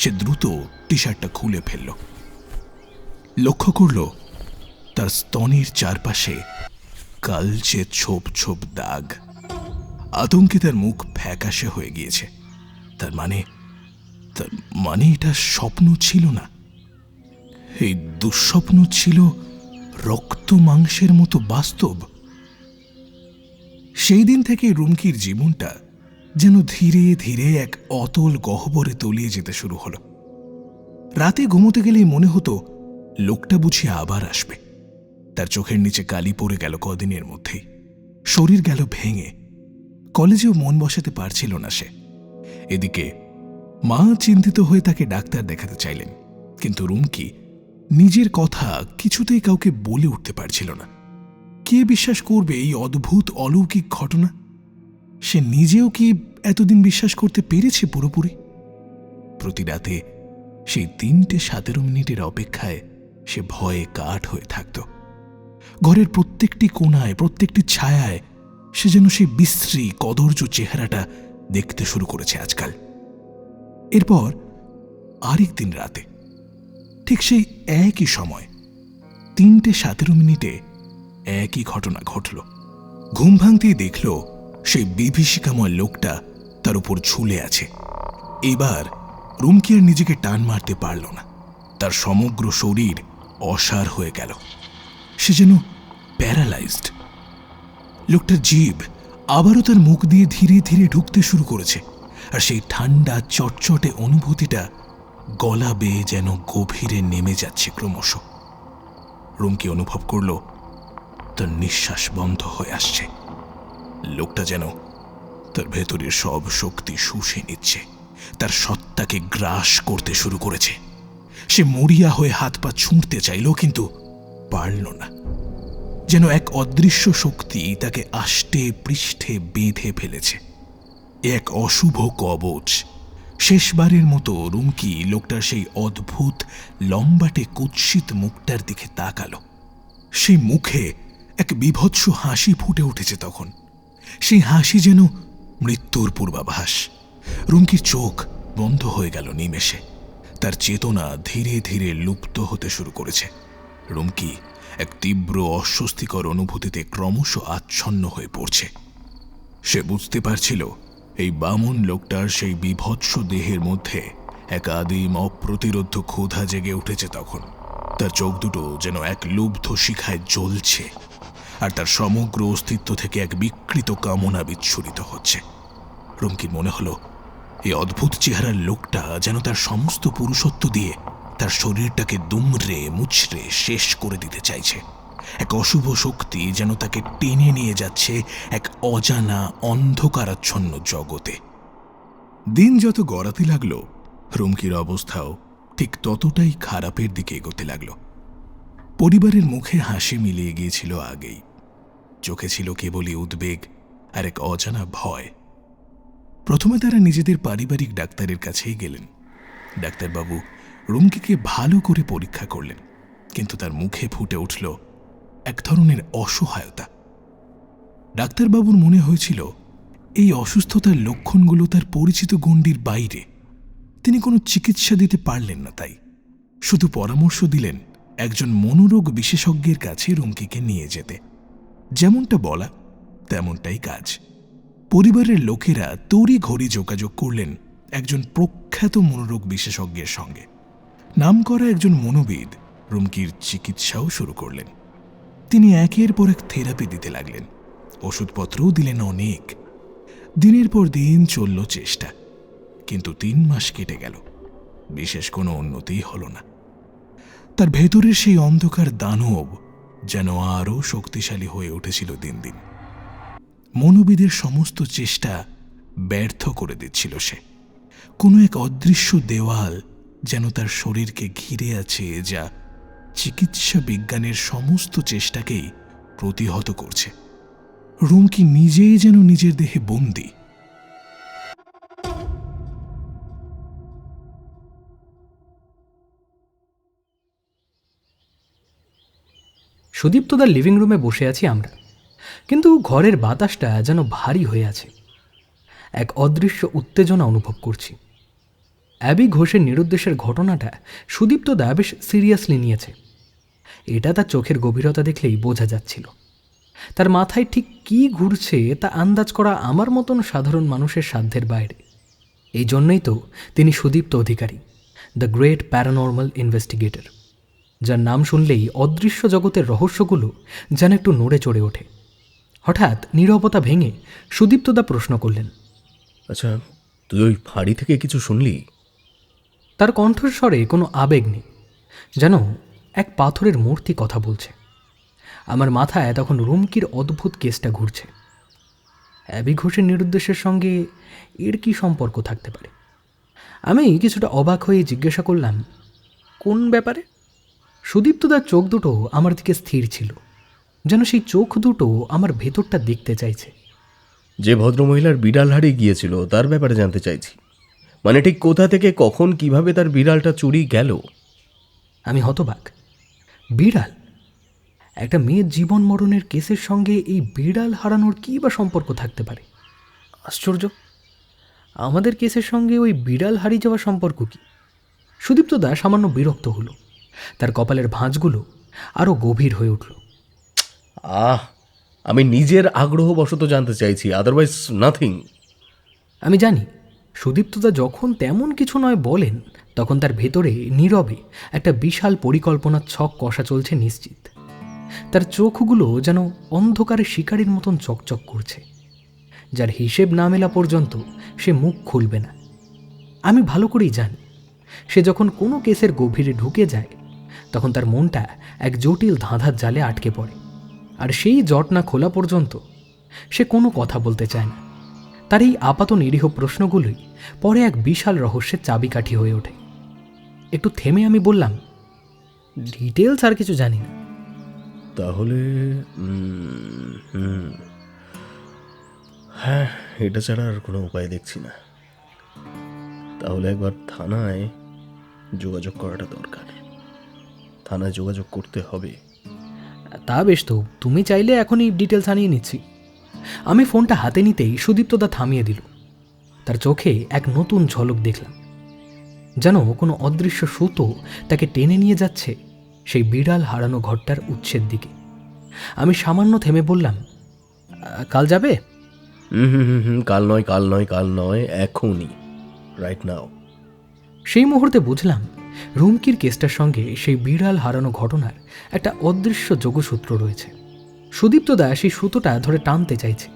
সে দ্রুত টি শার্টটা খুলে ফেলল। লক্ষ্য করল তার স্তনের চারপাশে কালচে ছোপ ছোপ দাগ। আতঙ্কে তার মুখ ফ্যাকাশে হয়ে গিয়েছে। তার মানে এটা স্বপ্ন ছিল না, এই দুঃস্বপ্ন ছিল রক্ত মাংসের মতো বাস্তব। সেই দিন থেকে রুমকির জীবনটা যেন ধীরে ধীরে এক অতল গহ্বরে তলিয়ে যেতে শুরু হলো। রাতে ঘুমোতে গেলেই মনে হতো লোকটা বুঝি আবার আসবে। তার চোখের নিচে কালি পড়ে গেল কদিনের মধ্যেই। শরীর গেল ভেঙে। কলেজেও মন বসাতে পারছিল না সে। এদিকে মা চিন্তিত হয়ে তাকে ডাক্তার দেখাতে চাইলেন, কিন্তু রুমকি নিজের কথা কিছুতেই কাউকে বলে উঠতে পারছিল না। কে বিশ্বাস করবে এই অদ্ভুত অলৌকিক ঘটনা? সে নিজেও কি এতদিন বিশ্বাস করতে পেরেছে পুরোপুরি? প্রতি রাতে সেই 3:17 অপেক্ষায় সে ভয়ে কাঠ হয়ে থাকত। ঘরের প্রত্যেকটি কোণায়, প্রত্যেকটি ছায়ায় সে যেন সেই বিশ্রী কদর্য চেহারাটা দেখতে শুরু করেছে আজকাল। এরপর আরেক দিন রাতে ঠিক সেই একই সময় 3:17 একই ঘটনা ঘটল। ঘুম ভাঙতেই দেখল সেই বিভীষিকাময় লোকটা তার উপর ঝুলে আছে। এবার রুমকি আর নিজেকে টান মারতে পারল না। তার সমগ্র শরীর অসাড় হয়ে গেল। সে যেন প্যারালাইজড। লোকটার জিভ আবারও তার মুখ দিয়ে ধীরে ধীরে ঢুকতে শুরু করেছে, আর সেই ঠান্ডা চটচটে অনুভূতিটা গলা বেয়ে যেন গভীরে নেমে যাচ্ছে ক্রমশ। রুমকি অনুভব করল তার নিঃশ্বাস বন্ধ হয়ে আসছে। লোকটা যেন তার ভেতরের সব শক্তি শুষে নিচ্ছে, তার সত্তাকে গ্রাস করতে শুরু করেছে। সে মরিয়া হয়ে হাত পা ছুঁড়তে চাইল, কিন্তু পারল না। যেন এক অদৃশ্য শক্তি তাকে আষ্টে পৃষ্ঠে বেঁধে ফেলেছে। এক অশুভ কবচ। শেষবারের মতো রুমকি লোকটার সেই অদ্ভুত লম্বাটে কুৎসিত মুখটার দিকে তাকালো। সেই মুখে এক বীভৎস হাসি ফুটে উঠেছে তখন। সেই হাসি যেন মৃত্যুর পূর্বাভাস। রুমকির চোখ বন্ধ হয়ে গেল নিমেষে। তার চেতনা ধীরে ধীরে লুপ্ত হতে শুরু করেছে। রুমকি এক তীব্র অস্বস্তিকর অনুভূতিতে ক্রমশ আচ্ছন্ন হয়ে পড়ছে। সে বুঝতে পারছিল এই বামন লোকটার সেই বীভৎস দেহের মধ্যে এক আদিম অপ্রতিরোধ্য ক্ষুধা জেগে উঠেছে তখন। তার চোখ দুটো যেন এক লুব্ধ শিখায় জ্বলছে, আর তার সমগ্র অস্তিত্ব থেকে এক বিকৃত কামনা বিচ্ছুরিত হচ্ছে। রুমকির মনে হলো এই অদ্ভুত চেহারার লোকটা যেন তার সমস্ত পুরুষত্ব দিয়ে তার শরীরটাকে দুমড়ে মুচড়ে শেষ করে দিতে চাইছে। এক অশুভ শক্তি যেন তাকে টেনে নিয়ে যাচ্ছে এক অজানা অন্ধকারাচ্ছন্ন জগতে। দিন যত গড়াতে লাগলো, রুমকির অবস্থাও ঠিক ততটাই খারাপের দিকে এগোতে লাগলো। পরিবারের মুখে হাসি মিলিয়ে গিয়েছিল আগেই। চোখে ছিল কেবলই উদ্বেগ আর এক অজানা ভয়। প্রথমে তারা নিজেদের পারিবারিক ডাক্তারের কাছেই গেলেন। ডাক্তারবাবু রুমকিকে ভালো করে পরীক্ষা করলেন, কিন্তু তার মুখে ফুটে উঠল এক ধরনের অসহায়তা। ডাক্তারবাবুর মনে হয়েছিল এই অসুস্থতার লক্ষণগুলো তার পরিচিত গণ্ডির বাইরে। তিনি কোনো চিকিৎসা দিতে পারলেন না, তাই শুধু পরামর্শ দিলেন একজন মনোরোগ বিশেষজ্ঞের কাছে রুমকিকে নিয়ে যেতে। যেমনটা বলা তেমনটাই কাজ। পরিবারের লোকেরা তড়িঘড়ি যোগাযোগ করলেন একজন প্রখ্যাত মনোরোগ বিশেষজ্ঞের সঙ্গে। নামকরা একজন মনোবিদ রুমকির চিকিৎসাও শুরু করলেন। তিনি একের পর এক থেরাপি দিতে লাগলেন, ওষুধপত্রও দিলেন অনেক। দিনের পর দিন চলল চেষ্টা, কিন্তু 3 মাস কেটে গেল, বিশেষ কোনো উন্নতিই হল না। তার ভেতরের সেই অন্ধকার দানব যেন আরও শক্তিশালী হয়ে উঠেছিল দিন দিন। মনোবিদের সমস্ত চেষ্টা ব্যর্থ করে দিচ্ছিল সে। কোনো এক অদৃশ্য দেওয়াল যেন তার শরীরকে ঘিরে আছে, যা চিকিৎসা বিজ্ঞানের সমস্ত চেষ্টাকেই প্রতিহত করছে। রুমকি নিজেই যেন নিজের দেহে বন্দী। সুদীপ্তদার লিভিং রুমে বসে আছি আমরা। কিন্তু ঘরের বাতাসটা যেন ভারী হয়ে আছে। এক অদৃশ্য উত্তেজনা অনুভব করছি। অ্যাবি ঘোষের নিরুদ্দেশের ঘটনাটা সুদীপ্তদা বেশ সিরিয়াসলি নিয়েছে। এটা তার চোখের গভীরতা দেখলেই বোঝা যাচ্ছিল। তার মাথায় ঠিক কী ঘুরছে তা আন্দাজ করা আমার মতন সাধারণ মানুষের সাধ্যের বাইরে। এই জন্যই তো তিনি সুদীপ্ত অধিকারী, দ্য গ্রেট প্যারানর্মাল ইনভেস্টিগেটর, যার নাম শুনলেই অদৃশ্য জগতের রহস্যগুলো যেন একটু নড়ে চড়ে ওঠে। হঠাৎ নীরবতা ভেঙে সুদীপ্তদা প্রশ্ন করলেন, আচ্ছা, তুই ওই ফাঁড়ি থেকে কিছু শুনলি? তার কণ্ঠস্বরে কোনো আবেগ নেই, যেন এক পাথরের মূর্তি কথা বলছে। আমার মাথায় তখন রুমকির অদ্ভুত কেসটা ঘুরছে। অ্যাবি ঘোষের নিরুদ্দেশের সঙ্গে এর কী সম্পর্ক থাকতে পারে? আমি কিছুটা অবাক হয়ে জিজ্ঞাসা করলাম, কোন ব্যাপারে? সুদীপ্তদার চোখ দুটো আমার দিকে স্থির ছিল, যেন সেই চোখ দুটো আমার ভেতরটা দেখতে চাইছে। যে ভদ্রমহিলার বিড়াল হারিয়ে গিয়েছিল তার ব্যাপারে জানতে চাইছি। মানে ঠিক কোথা থেকে, কখন, কিভাবে তার বিড়ালটা চুরি গেল? আমি হতবাক। বিড়াল? একটা মেয়ের জীবন মরণের কেসের সঙ্গে এই বিড়াল হারানোর কী বা সম্পর্ক থাকতে পারে? আশ্চর্য, আমাদের কেসের সঙ্গে ওই বিড়াল হারিয়ে যাওয়ার সম্পর্ক কী? সুদীপ্তদা সামান্য বিরক্ত হলো। তার কপালের ভাঁজগুলো আরও গভীর হয়ে উঠল। আমি নিজের আগ্রহবশত জানতে চাইছি, আদারওয়াইজ নাথিং। আমি জানি সুদীপ্তদা যখন তেমন কিছু নয় বলেন, তখন তার ভেতরে নীরবে একটা বিশাল পরিকল্পনার ছক কষা চলছে নিশ্চিত। তার চোখগুলো যেন অন্ধকারে শিকারীর মতন চকচক করছে, যার হিসেব না মেলা পর্যন্ত সে মুখ খুলবে না। আমি ভালো করেই জানি, সে যখন কোনো কেসের গভীরে ঢুকে যায়, তখন তার মনটা এক জটিল ধাঁধার জালে আটকে পড়ে, আর সেই জট না খোলা পর্যন্ত সে কোনো কথা বলতে চায় না। তার এই আপাত নিরীহ প্রশ্নগুলোই পরে এক বিশাল রহস্যের চাবিকাঠি হয়ে ওঠে। একটু থেমে আমি বললাম, ডিটেলস আর কিছু জানি না। তাহলে হ্যাঁ, এটা ছাড়া আর কোনো উপায় দেখছি না। তাহলে একবার থানায় যোগাযোগ করাটা দরকার। থানায় যোগাযোগ করতে হবে। তা বেশ, তো তুমি চাইলে এখনই ডিটেলস আনিয়ে নিচ্ছি। আমি ফোনটা হাতে নিতেই সুদীপ্তদা থামিয়ে দিল। তার চোখে এক নতুন ঝলক দেখলাম, যেন কোনো অদৃশ্য সুতো তাকে টেনে নিয়ে যাচ্ছে সেই বিড়াল হারানো ঘরটার উৎসের দিকে। আমি সামান্য থেমে বললাম, কাল যাবে? কাল নয়, এখনই, রাইট নাও। সেই মুহূর্তে বুঝলাম রুমকির কেসটার সঙ্গে সেই বিড়াল হারানো ঘটনার একটা অদৃশ্য যোগসূত্র রয়েছে। সুদীপ্তদা সেই সুতোটা ধরে টানতে চাইছে,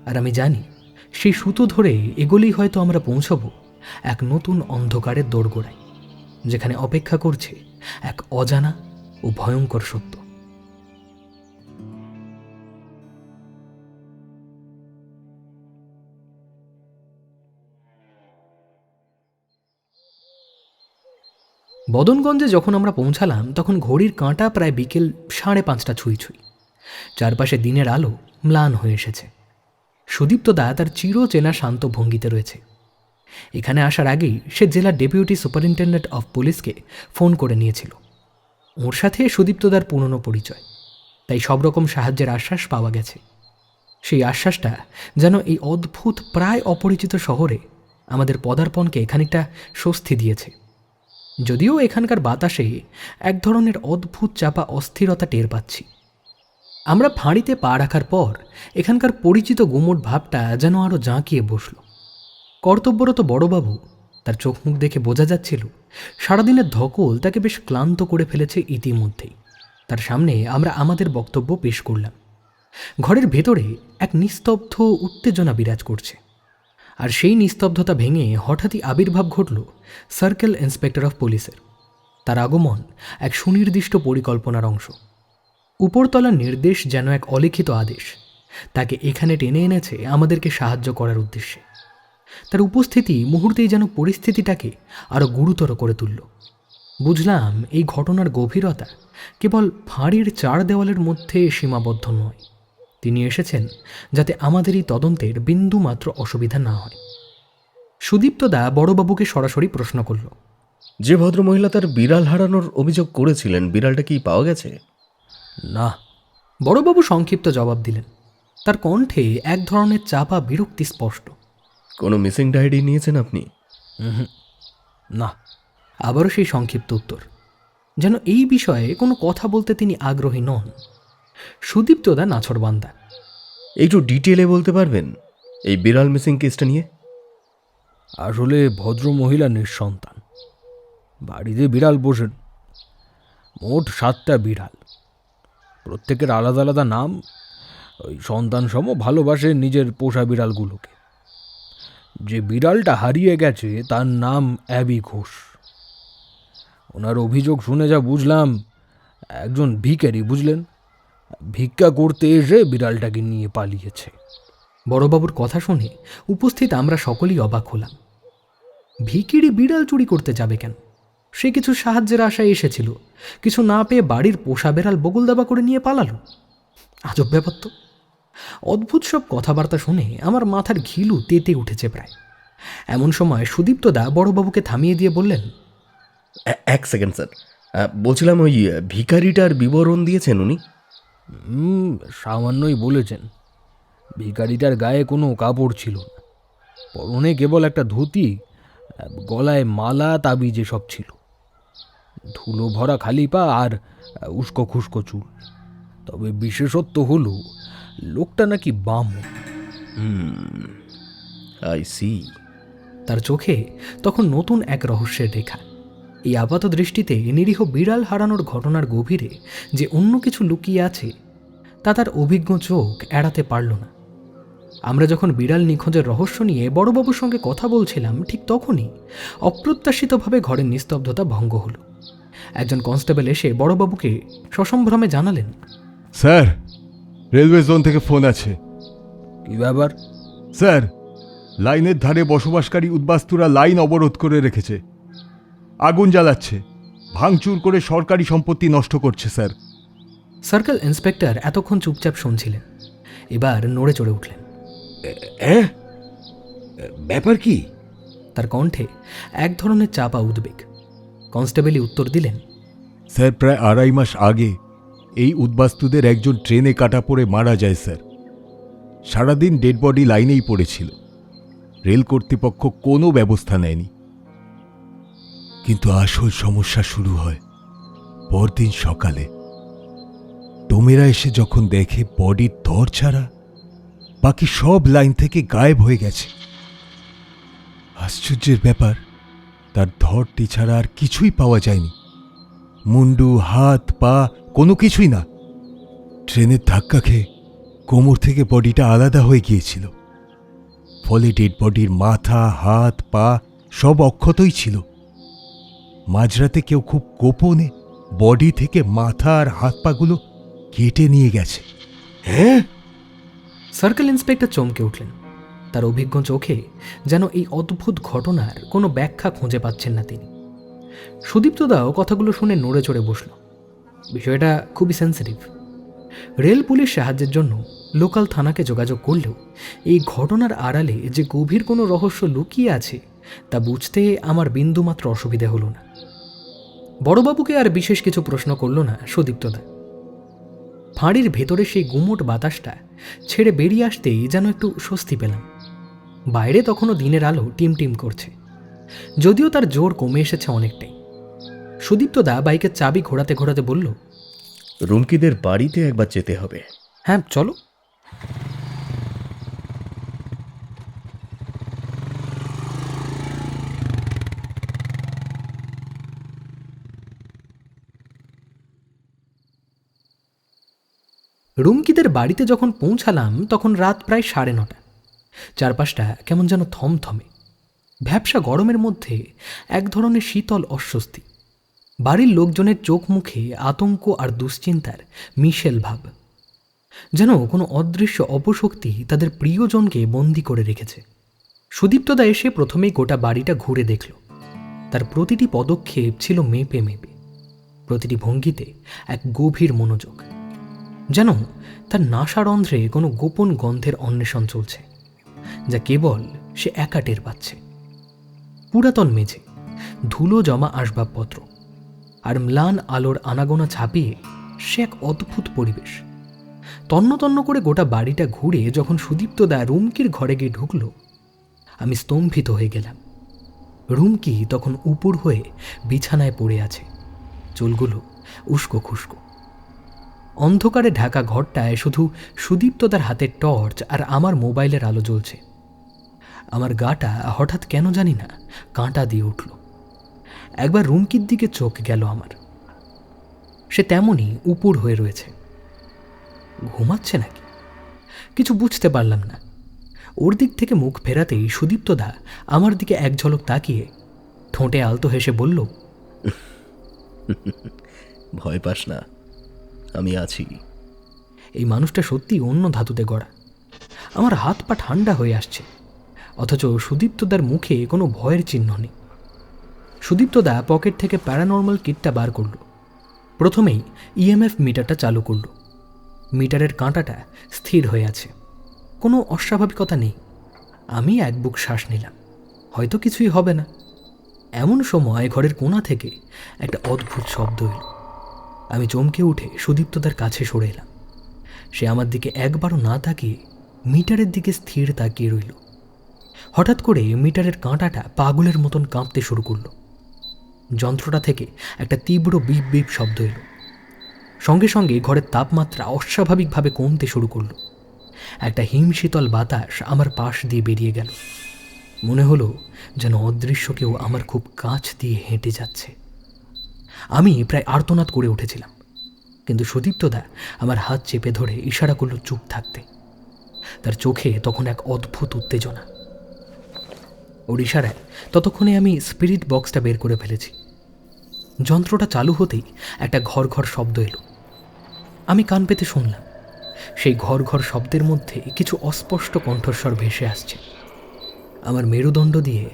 আর আমি জানি সেই সুতো ধরে এগোলেই হয়তো আমরা পৌঁছব এক নতুন অন্ধকারের দোরগোড়ায়, যেখানে অপেক্ষা করছে এক অজানা ও ভয়ঙ্কর সত্য। বদনগঞ্জে যখন আমরা পৌঁছালাম, তখন ঘড়ির কাঁটা প্রায় বিকেল 5:30 ছুঁই ছুঁই। চারপাশে দিনের আলো ম্লান হয়ে এসেছে। সুদীপ্তদা তার চিরচেনা শান্ত ভঙ্গিতে রয়েছে। এখানে আসার আগেই সে জেলার ডেপুটি সুপারিনটেন্ডেন্ট অফ পুলিশকে ফোন করে নিয়েছিল। ওর সাথে সুদীপ্তদার পুরনো পরিচয়, তাই সব রকম সাহায্যের আশ্বাস পাওয়া গেছে। সেই আশ্বাসটা যেন এই অদ্ভুত প্রায় অপরিচিত শহরে আমাদের পদার্পণকে খানিকটা স্বস্তি দিয়েছে। যদিও এখানকার বাতাসে এক ধরনের অদ্ভুত চাপা অস্থিরতা টের পাচ্ছি। আমরা ফাঁড়িতে পা রাখার পর এখানকার পরিচিত গুমোট ভাবটা যেন আরও জাঁকিয়ে বসল। কর্তব্যরত বড়বাবু, তার চোখ মুখ দেখে বোঝা যাচ্ছিল সারাদিনের ধকল তাকে বেশ ক্লান্ত করে ফেলেছে ইতিমধ্যেই। তার সামনে আমরা আমাদের বক্তব্য পেশ করলাম। ঘরের ভেতরে এক নিস্তব্ধ উত্তেজনা বিরাজ করছে, আর সেই নিস্তব্ধতা ভেঙে হঠাৎই আবির্ভাব ঘটল সার্কেল ইন্সপেক্টর অফ পুলিশের। তার আগমন এক সুনির্দিষ্ট পরিকল্পনার অংশ। উপরতলার নির্দেশ যেন এক অলিখিত আদেশ তাকে এখানে টেনে এনেছে আমাদেরকে সাহায্য করার উদ্দেশ্যে। তার উপস্থিতি মুহূর্তেই যেন পরিস্থিতিটাকে আরও গুরুতর করে তুলল। বুঝলাম এই ঘটনার গভীরতা কেবল ফাঁড়ির 4 দেওয়ালের মধ্যে সীমাবদ্ধ নয়। তিনি এসেছেন যাতে আমাদের এই তদন্তের বিন্দুমাত্র অসুবিধা না হয়। সুদীপ্তদা বড়বাবুকে সরাসরি প্রশ্ন করল, যে ভদ্রমহিলা তার বিড়াল হারানোর অভিযোগ করেছিলেন, বিড়ালটা কি পাওয়া গেছে? না। বড়বাবু সংক্ষিপ্ত জবাব দিলেন, তার কণ্ঠে এক ধরনের চাপা বিরক্তি স্পষ্ট। কোনো মিসিং ডায়েরি নিয়েছেন আপনি? না। আবারও সেই সংক্ষিপ্ত উত্তর, যেন এই বিষয়ে কোনো কথা বলতে তিনি আগ্রহী নন। সুদীপ্তদা নাছরবান্দা। একটু ডিটেলে বলতে পারবেন এই বিড়াল মিসিং কেসটা নিয়ে? আসলে ভদ্র মহিলা নিঃসন্তান, বাড়িতে বিড়াল পোষেন, মোট 7টা বিড়াল, প্রত্যেকের আলাদা আলাদা নাম। ওই সন্তান সম ভালোবাসে নিজের পোষা বিড়ালগুলোকে। যে বিড়ালটা হারিয়ে গেছে তার নাম অ্যাবি ঘোষ। ওনার অভিযোগ শুনে যা বুঝলাম, একজন ভিখারি, বুঝলেন, ভিক্ষা করতে এসে বিড়ালটাকে নিয়ে পালিয়েছে। বড়বাবুর কথা শুনে উপস্থিত আমরা সকলেই অবাক হলাম। ভিখিরি বিড়াল চুরি করতে যাবে কেন? সে কিছু সাহায্যের আশায় এসেছিল, কিছু না পেয়ে বাড়ির পোষা বেড়াল বগল দাবা করে নিয়ে পালালো। আজব ব্যাপার তো। অদ্ভুত সব কথাবার্তা শুনে আমার মাথার ঘিলু তেতে উঠেছে প্রায়। এমন সময় সুদীপ্তদা বড়বাবুকে থামিয়ে দিয়ে বললেন, এক সেকেন্ড স্যার, বলছিলাম ওই ভিখারিটার বিবরণ দিয়েছেন উনি? সামান্যই বলেছেন। ভিখারিটার গায়ে কোনো কাপড় ছিল না, পরনে কেবল একটা ধুতি, গলায় মালা তাবিজ সব ছিল, ধুলো ভরা খালি পা আর উস্কো খুস্কো চুল। তবে বিশেষত্ব হলো লোকটা নাকি বামন। I see. তার চোখে তখন নতুন এক রহস্যের রেখা। এই আপাত দৃষ্টিতে নিরীহ বিড়াল হারানোর ঘটনার গভীরে যে অন্য কিছু লুকিয়ে আছে তা তার অভিজ্ঞ চোখ এড়াতে পারল না। আমরা যখন বিড়াল নিখোঁজের রহস্য নিয়ে বড়বাবুর সঙ্গে কথা বলছিলাম, ঠিক তখনই অপ্রত্যাশিতভাবে ঘরের নিস্তব্ধতা ভঙ্গ হলো। একজন কনস্টেবল এসে বড়বাবুকে সসম্ভ্রমে জানালেন, স্যার, রেলওয়ে জোন থেকে ফোন আছে। কি ব্যাপার? স্যার, লাইনের ধারে বসবাসকারী উদ্বাস্তুরা লাইন অবরোধ করে রেখেছে, আগুন জ্বালাচ্ছে, ভাঙচুর করে সরকারি সম্পত্তি নষ্ট করছে স্যার। সার্কেল ইন্সপেক্টর এতক্ষণ চুপচাপ শুনছিলেন, এবার নড়ে চড়ে উঠলেন। ব্যাপার কি? তার কণ্ঠে এক ধরনের চাপা উদ্বেগ। কনস্টেবলই উত্তর দিলেন, স্যার, প্রায় 2.5 মাস আগে এই উদ্বাস্তুদের একজন ট্রেনে কাটা পড়ে মারা যায় স্যার। সারাদিন ডেড বডি লাইনেই পড়েছিল, রেল কর্তৃপক্ষ কোনো ব্যবস্থা নেয়নি। কিন্তু আসল সমস্যা শুরু হয় পরদিন সকালে। তোমেরা এসে যখন দেখে বডির ধর ছাড়া বাকি সব লাইন থেকে গায়েব হয়ে গেছে। আশ্চর্যের ব্যাপার, তার ধরটি ছাড়া আর কিছুই পাওয়া যায়নি, মুন্ডু, হাত, পা, কোনো কিছুই না। ট্রেনের ধাক্কা খেয়ে কোমর থেকে বডিটা আলাদা হয়ে গিয়েছিল, ফলে ডেড বডির মাথা, হাত, পা সব অক্ষতই ছিল। মাঝরাতে কেউ খুব গোপনে বডি থেকে মাথা আর হাত পাগুলো কেটে নিয়ে গেছে। হ্যাঁ? সার্কেল ইন্সপেক্টর চমকে উঠলেন। তার অভিজ্ঞ চোখে যেন এই অদ্ভুত ঘটনার কোনো ব্যাখ্যা খুঁজে পাচ্ছেন না তিনি। সুদীপ্তদাও কথাগুলো শুনে নড়ে চড়ে বসল। বিষয়টা খুবই সেন্সিটিভ। রেল পুলিশ সাহায্যের জন্য লোকাল থানাকে যোগাযোগ করলেও এই ঘটনার আড়ালে যে গভীর কোনো রহস্য লুকিয়ে আছে তা বুঝতে আমার বিন্দুমাত্র অসুবিধে হলো না। বড়বাবুকে আর বিশেষ কিছু প্রশ্ন করল না সুদীপ্তদা। ফাঁড়ির ভেতরে সেই গুমোট বাতাসটা ছেড়ে বেরিয়ে আসতেই যেন একটু স্বস্তি পেলাম। বাইরে তখনও দিনের আলো টিমটিম করছে, যদিও তার জোর কমে এসেছে অনেকটাই। সুদীপ্তদা বাইকের চাবি ঘোরাতে ঘোরাতে বলল, রুমকিদের বাড়িতে একবার যেতে হবে। হ্যাঁ চলো। রুমকিদের বাড়িতে যখন পৌঁছালাম তখন রাত প্রায় 9:30। চারপাশটা কেমন যেন থমথমে, ভ্যাপসা গরমের মধ্যে এক ধরনের শীতল অস্বস্তি। বাড়ির লোকজনের চোখ মুখে আতঙ্ক আর দুশ্চিন্তার মিশেল ভাব, যেন কোনো অদৃশ্য অপশক্তি তাদের প্রিয়জনকে বন্দি করে রেখেছে। সুদীপ্তদা এসে প্রথমেই গোটা বাড়িটা ঘুরে দেখল। তার প্রতিটি পদক্ষেপ ছিল মেপে মেপে, প্রতিটি ভঙ্গিতে এক গভীর মনোযোগ, যেন তার নাসারন্ধ্রে কোনো গোপন গন্ধের অন্বেষণ চলছে, যা কেবল সে একা টের পাচ্ছে। পুরাতন মেঝে, ধুলো জমা আসবাবপত্র আর ম্লান আলোর আনাগোনা ছাপিয়ে সে এক অদ্ভুত পরিবেশ। তন্ন তন্ন করে গোটা বাড়িটা ঘুরে যখন সুদীপ্তদা রুমকির ঘরে গিয়ে ঢুকল, আমি স্তম্ভিত হয়ে গেলাম। রুমকি তখন উপুর হয়ে বিছানায় পড়ে আছে, চুলগুলো উস্কো খুস্কো। অন্ধকারে ঢাকা ঘরটায় শুধু সুদীপ্তদার হাতের টর্চ আর আমার মোবাইলের আলো জ্বলছে। আমার গাটা হঠাৎ কেন জানি না কাঁটা দিয়ে উঠল। একবার রুমকির দিকে চোখ গেল আমার। সে তেমনই উপুর হয়ে রয়েছে। ঘুমাচ্ছে নাকি কিছু বুঝতে পারলাম না। ওর দিক থেকে মুখ ফেরাতেই সুদীপ্তদা আমার দিকে এক ঝলক তাকিয়ে ঠোঁটে আলতো হেসে বলল, ভয় পাস না, আমি আছি। এই মানুষটা সত্যি অন্য ধাতুতে গড়া। আমার হাত পা ঠান্ডা হয়ে আসছে, অথচ সুদীপ্তদার মুখে কোনো ভয়ের চিহ্ন নেই। সুদীপ্তদা পকেট থেকে প্যারানর্মাল কিটটা বার করল। প্রথমেই ইএমএফ মিটারটা চালু করল। মিটারের কাঁটাটা স্থির হয়ে আছে, কোনো অস্বাভাবিকতা নেই। আমি এক বুক শ্বাস নিলাম, হয়তো কিছুই হবে না। এমন সময় ঘরের কোণা থেকে একটা অদ্ভুত শব্দ এলো। আমি চমকে উঠে সুদীপ্তদার কাছে সরে এলাম। সে আমার দিকে একবারও না তাকিয়ে মিটারের দিকে স্থির তাকিয়ে রইল। হঠাৎ করে মিটারের কাঁটাটা পাগলের মতন কাঁপতে শুরু করলো। যন্ত্রটা থেকে একটা তীব্র বিপ বিপ শব্দ এলো। সঙ্গে সঙ্গে ঘরের তাপমাত্রা অস্বাভাবিকভাবে কমতে শুরু করলো। একটা হিমশীতল বাতাস আমার পাশ দিয়ে বেরিয়ে গেল। মনে হলো যেন অদৃশ্য কেউ আমার খুব কাছ দিয়ে হেঁটে যাচ্ছে। আমি প্রায় আর্তনাদ করে উঠেছিলাম, কিন্তু সুদীপ্তদা আমার হাত চেপে ধরে ইশারা করলো চুপ থাকতে। তার চোখে তখন এক অদ্ভুত উত্তেজনা। ওর ইশারায় ততক্ষণে আমি স্পিরিট বক্সটা বের করে ফেলেছি। যন্ত্রটা চালু হতেই একটা ঘর ঘর শব্দ এলো। আমি কান পেতে শুনলাম। সেই ঘর ঘর শব্দের মধ্যে কিছু অস্পষ্ট কণ্ঠস্বর ভেসে আসছে। আমার মেরুদণ্ড দিয়ে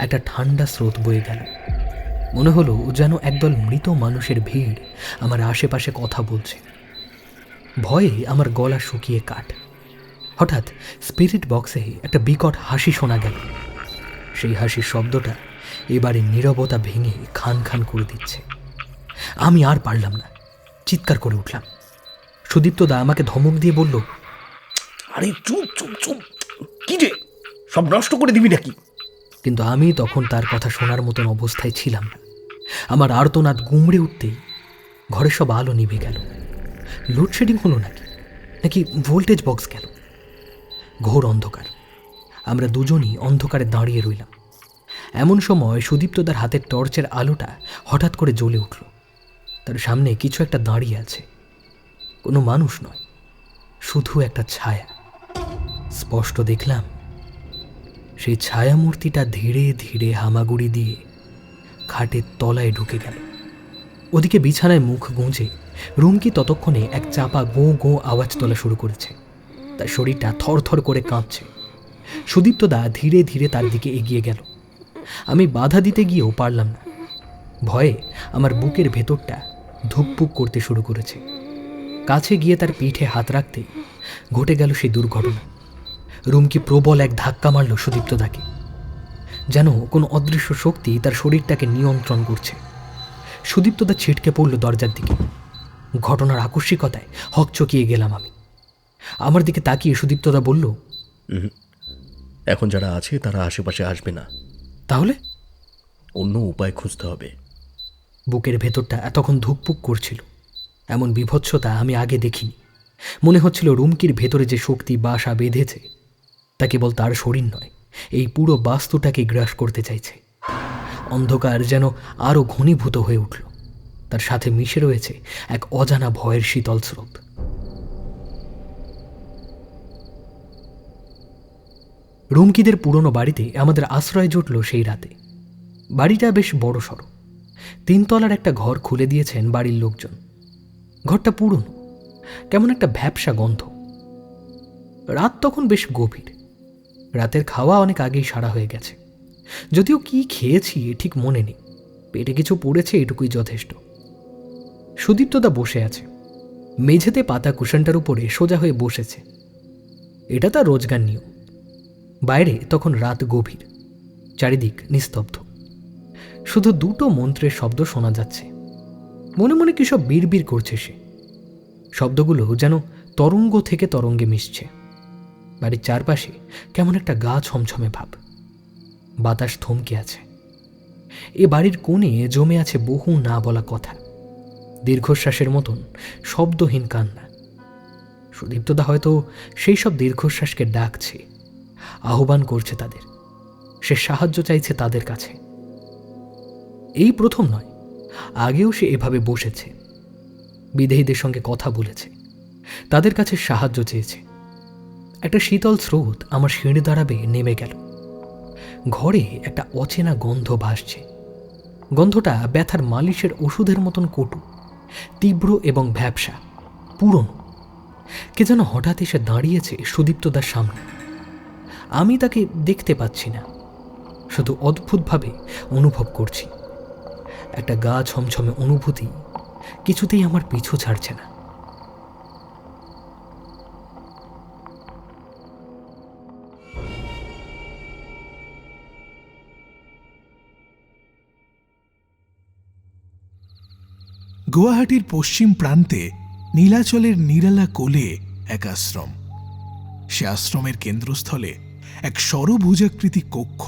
একটা ঠান্ডা স্রোত বয়ে গেল। মনে হলো যেন একদল মৃত মানুষের ভিড় আমার আশেপাশে কথা বলছে। ভয়ে আমার গলা শুকিয়ে কাঠ। হঠাৎ স্পিরিট বক্সে একটা বিকট হাসি শোনা গেল। সেই হাসির শব্দটা এবারে নীরবতা ভেঙে খান খান করে দিচ্ছে। আমি আর পারলাম না, চিৎকার করে উঠলাম। সুদীপ্তদা আমাকে ধমক দিয়ে বলল, আরে চুপ চুপ চুপ, কি রে, সব নষ্ট করে দিবি নাকি? কিন্তু আমি তখন তার কথা শোনার মতন অবস্থায় ছিলাম না। আমার আর্তনাদ গুমড়ে উঠতেই ঘরের সব আলো নিভে গেল। লোডশেডিং হলো নাকি ভোল্টেজ বক্স গেল। ঘোর অন্ধকার। আমরা দুজনই অন্ধকারে দাঁড়িয়ে রইলাম। এমন সময় সুদীপ্তদার হাতের টর্চের আলোটা হঠাৎ করে জ্বলে উঠল। তার সামনে কিছু একটা দাঁড়িয়ে আছে। কোনো মানুষ নয়, শুধু একটা ছায়া। স্পষ্ট দেখলাম সেই ছায়ামূর্তিটা ধীরে ধীরে হামাগুড়ি দিয়ে খাটের তলায় ঢুকে গেল। ওদিকে বিছানায় মুখ গুঁজে রুমকি ততক্ষণে এক চাপা গোঁ গোঁ আওয়াজ তোলা শুরু করেছে। তার শরীরটা থরথর করে কাঁপছে। সুদীপ্তদা ধীরে ধীরে তার দিকে এগিয়ে গেল। আমি বাধা দিতে গিয়েও পারলাম না। ভয়ে আমার বুকের ভেতরটা ধুকপুক করতে শুরু করেছে। কাছে গিয়ে তার পিঠে হাত রাখতেই ঘটে গেল সেই দুর্ঘটনা। রুমকি প্রবল এক ধাক্কা মারল সুদীপ্তদাকে, যেন কোনো অদৃশ্য শক্তি তার শরীরটাকে নিয়ন্ত্রণ করছে। সুদীপ্তদা ছিটকে পড়ল দরজার দিকে। ঘটনার আকস্মিকতায় হকচকিয়ে গেলাম আমি। আমার দিকে তাকিয়ে সুদীপ্তদা বলল, এখন যারা আছে তারা আশেপাশে আসবে না, তাহলে? অন্য উপায় খুঁজতে হবে। বুকের ভেতরটা এতক্ষণ ধুকপুক করছিল। এমন বিভৎসতা আমি আগে দেখিনি। মনে হচ্ছিল রুমকির ভেতরে যে শক্তি বাসা বেঁধেছে তা কেবল তার শরীর নয়, এই পুরো বাস্তুটাকে গ্রাস করতে চাইছে। অন্ধকার যেন আরও ঘনীভূত হয়ে উঠল। তার সাথে মিশে রয়েছে এক অজানা ভয়ের শীতল স্রোত। রুমকিদের পুরনো বাড়িতে আমাদের আশ্রয় জুটল সেই রাতে। বাড়িটা বেশ বড়সড়। 3 তলার একটা ঘর খুলে দিয়েছেন বাড়ির লোকজন। ঘরটা পুরনো, কেমন একটা ভ্যাপসা গন্ধ। রাত তখন বেশ গভীর। রাতের খাওয়া অনেক আগেই সারা হয়ে গেছে। যদিও কি খেয়েছি ঠিক মনে নেই, পেটে কিছু পড়েছে এটুকুই যথেষ্ট। সুদীপ্তদা বসে আছে মেঝেতে পাতা কুশনটার উপরে সোজা হয়ে বসেছে। এটা তার রোজগার নিয়ম। বাইরে তখন রাত গভীর, চারিদিক নিস্তব্ধ। শুধু 2টো মন্ত্রের শব্দ শোনা যাচ্ছে। মনে মনে কি সব বিড়বিড় করছে সে। শব্দগুলো যেন তরঙ্গ থেকে তরঙ্গে মিশছে। বাড়ির চারপাশে কেমন একটা গা ছমছমে ভাব। বাতাস থমকে আছে। এ বাড়ির কোণে জমে আছে বহু না বলা কথা, দীর্ঘশ্বাসের মতন শব্দহীন কান্না। সুদীপ্তদা হয়তো সেই সব দীর্ঘশ্বাসকে ডাকছে, আহ্বান করছে তাদের। সে সাহায্য চাইছে তাদের কাছে। এই প্রথম নয়, আগেও সে এভাবে বসেছে, বিদেহীদের সঙ্গে কথা বলেছে, তাদের কাছে সাহায্য চেয়েছে। একটা শীতল স্রোত আমার সিঁড়ি দাঁড়াবে নেমে গেল। ঘরে একটা অচেনা গন্ধ ভাসছে। গন্ধটা ব্যথার মালিশের ওষুধের মতন কটু, তীব্র এবং ভ্যাপসা, পুরনো। কে যেন হঠাৎ এসে দাঁড়িয়েছে সুদীপ্তদার সামনে। আমি তাকে দেখতে পাচ্ছি না, শুধু অদ্ভুতভাবে অনুভব করছি। একটা গা ছমছমে অনুভূতি কিছুতেই আমার পিছু ছাড়ছে না। গুয়াহাটির পশ্চিম প্রান্তে নীলাচলের নিরালা কোলে এক আশ্রম। সে আশ্রমের কেন্দ্রস্থলে এক সরভুজাকৃতি কক্ষ।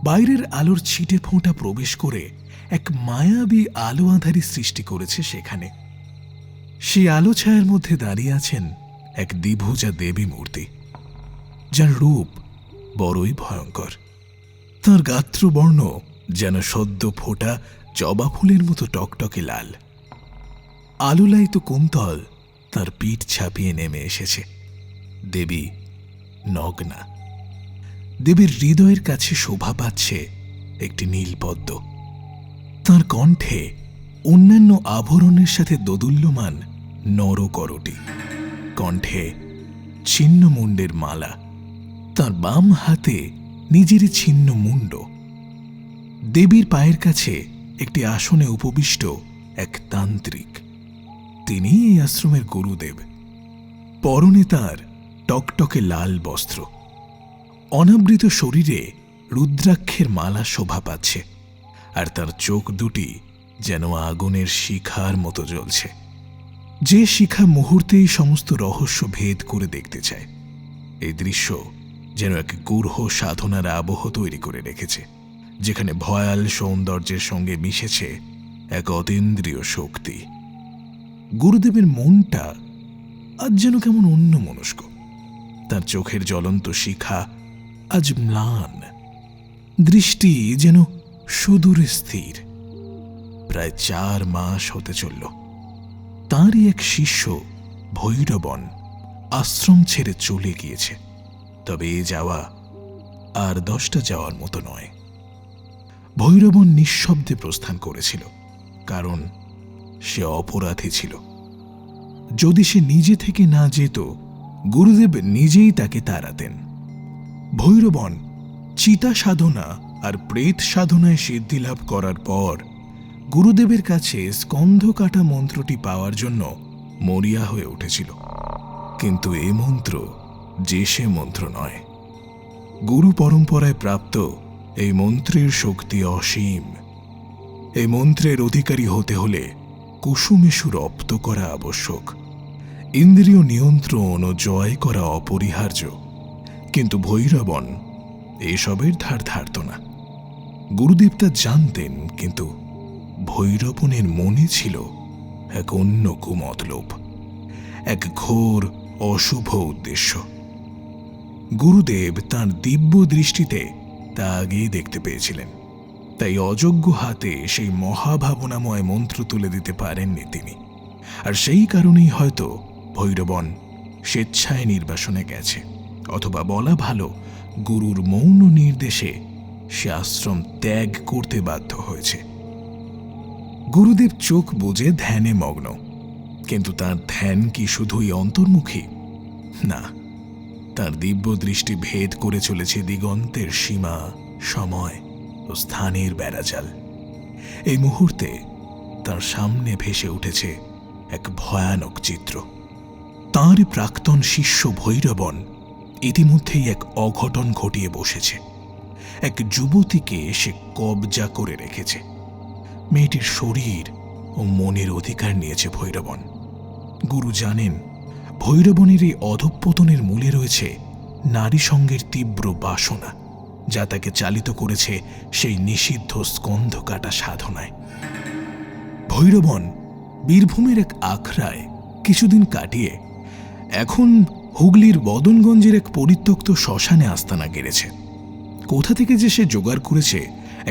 বাইরের আলোর ছিটে ফোঁটা প্রবেশ করে এক মায়াবী আলো আঁধারি সৃষ্টি করেছে সেখানে। সেই আলো ছায়ার মধ্যে দাঁড়িয়ে আছেন এক দ্বিভুজা দেবী মূর্তি, যার রূপ বড়ই ভয়ঙ্কর। তাঁর গাত্রবর্ণ যেন সদ্য ফোটা জবা ফুলের মতো টকটকে লাল। আলোলায়িত কুন্তল তার পিঠ ছাপিয়ে নেমে এসেছে। দেবী নগ্না। দেবীর হৃদয়ের কাছে শোভা পাচ্ছে একটি নীলপদ্ম। তাঁর কণ্ঠে অন্যান্য আভরণের সাথে দোদুল্যমান নরকরটি, কণ্ঠে ছিন্ন মুন্ডের মালা। তাঁর বাম হাতে নিজেরই ছিন্ন মুন্ড। দেবীর পায়ের কাছে একটি আসনে উপবিষ্ট এক তান্ত্রিক। তিনি এই আশ্রমের গুরুদেব। পরনে তাঁর টকটকে লাল বস্ত্র। অনাবৃত শরীরে রুদ্রাক্ষের মালা শোভা পাচ্ছে, আর তার চোখ দুটি যেন আগুনের শিখার মতো জ্বলছে। যে শিখা মুহূর্তেই সমস্ত রহস্য ভেদ করে দেখতে চায়। এই দৃশ্য যেন এক গূঢ় সাধনার আবহ তৈরি করে রেখেছে, যেখানে ভয়াল সৌন্দর্যের সঙ্গে মিশেছে এক অতীন্দ্রিয় শক্তি। গুরুদেবের মনটা আজ যেন কেমন অন্যমনস্ক। তার চোখের জ্বলন্ত শিখা আজ ম্লান, দৃষ্টি যেন সুদূরে স্থির। প্রায় 4 মাস হতে চলল তাঁরই এক শিষ্য ভৈরবন আশ্রম ছেড়ে চলে গিয়েছে। তবে এ যাওয়া আর 10টা যাওয়ার মতো নয়। ভৈরবন নিঃশব্দে প্রস্থান করেছিল, কারণ সে অপরাধী ছিল। যদি সে নিজে থেকে না যেত, গুরুদেব নিজেই তাকে তাড়াতেন। ভৈরবন চিতা সাধনা আর প্রেত সাধনায় সিদ্ধিলাভ করার পর গুরুদেবের কাছে স্কন্ধ কাটা মন্ত্রটি পাওয়ার জন্য মরিয়া হয়ে উঠেছিল। কিন্তু এ মন্ত্র যে সে মন্ত্র নয়। গুরু পরম্পরায় প্রাপ্ত এই মন্ত্রের শক্তি অসীম। এই মন্ত্রের অধিকারী হতে হলে কুসুমেষু রপ্ত করা আবশ্যক, ইন্দ্রিয় নিয়ন্ত্রণ ও জয় করা অপরিহার্য। কিন্তু ভৈরবন এসবের ধার ধারত না। গুরুদেব তা জানতেন, কিন্তু ভৈরবনের মনে ছিল এক অন্য কুমতলব, এক ঘোর অশুভ উদ্দেশ্য। গুরুদেব তাঁর দিব্য দৃষ্টিতে তা আগেই দেখতে পেয়েছিলেন, তাই অযোগ্য হাতে সেই মহাভাবনাময় মন্ত্র তুলে দিতে পারেননি তিনি। আর সেই কারণেই হয়তো ভৈরবন স্বেচ্ছায় নির্বাসনে গেছে, অথবা বলা ভালো গুরুর মৌন নির্দেশে সে আশ্রম ত্যাগ করতে বাধ্য হয়েছে। গুরুদেব চোখ বুজে ধ্যানে মগ্ন, কিন্তু তার ধ্যান কি শুধুই অন্তর্মুখী? না, তার দিব্য দৃষ্টি ভেদ করে চলেছে দিগন্তের সীমা, সময় ও স্থানের বেড়াজাল। এই মুহূর্তে তার সামনে ভেসে উঠেছে এক ভয়ানক চিত্র। তাঁরই প্রাক্তন শিষ্য ভৈরবন ইতিমধ্যেই এক অঘটন ঘটিয়ে বসেছে। এক যুবতীকে সে কবজা করে রেখেছে। মেয়েটির শরীর ও মনের অধিকার নিয়েছে ভৈরবন। গুরু জানেন ভৈরবনের এই অধঃপতনের মূলে রয়েছে নারী সঙ্গের তীব্র বাসনা, যা তাকে চালিত করেছে সেই নিষিদ্ধ স্কন্ধ কাটা সাধনায়। ভৈরবন বীরভূমের এক আখড়ায় কিছুদিন কাটিয়ে এখন হুগলির বদনগঞ্জের এক পরিত্যক্ত শ্মশানে আস্তানা গেড়েছে। কোথা থেকে যে সে জোগাড় করেছে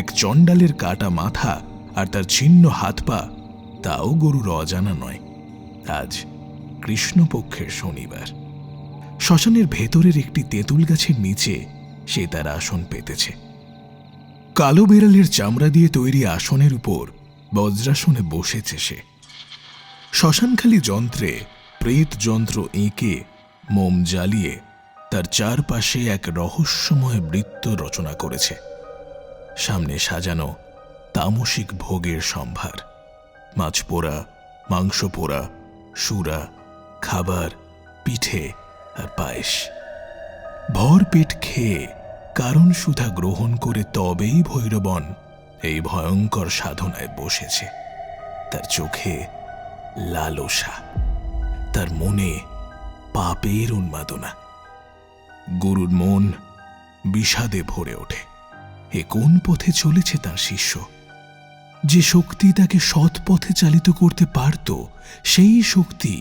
এক চণ্ডালের কাটা মাথা আর তার ছিন্ন হাত পা, তাও গরুর অজানা নয়। আজ কৃষ্ণপক্ষের শনিবার। শ্মশানের ভেতরের একটি তেঁতুল গাছের নিচে সে তার আসন পেতেছে। কালো বেড়ালের চামড়া দিয়ে তৈরি আসনের উপর বজ্রাসনে বসেছে সে। শ্মশানখালি যন্ত্রে প্রেত যন্ত্র এঁকে মোম জ্বালিয়ে তার চারপাশে এক রহস্যময় বৃত্ত রচনা করেছে। সামনে সাজানো তামসিক ভোগের সম্ভার, মাছ পোড়া, মাংস পোড়া, সুরা, খাবার, পিঠে আর পায়েস। ভর পেট খেয়ে কারণ সুধা গ্রহণ করে তবেই ভৈরবন এই ভয়ঙ্কর সাধনায় বসেছে। তার চোখে লালসা, তার মনে পাপের উন্মাদনা। গুরুর মন বিষাদে ভরে ওঠে। এ কোন পথে চলেছে তার শিষ্য? যে শক্তি তাকে সৎ পথে চালিত করতে পারত, সেই শক্তি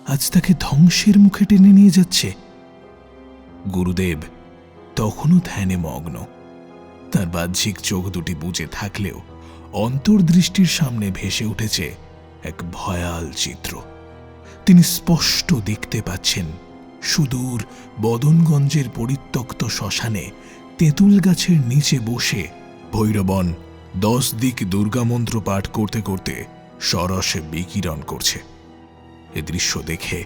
আজ তাকে ধ্বংসের মুখে টেনে নিয়ে যাচ্ছে। গুরুদেব তখনও ধ্যানে মগ্ন। তার বাহ্যিক চোখ দুটি বুজে থাকলেও অন্তর্দৃষ্টির সামনে ভেসে উঠেছে এক ভয়াল চিত্র। তিনি স্পষ্ট দেখতে পাচ্ছেন সুদূর বদনগঞ্জের পরিত্যক্ত শ্মশানে তেঁতুল গাছের নিচে বসে ভৈরবন 10 দিক দুর্গামন্ত্র পাঠ করতে করতে সরসে বিকিরণ করছে। এ দৃশ্য দেখে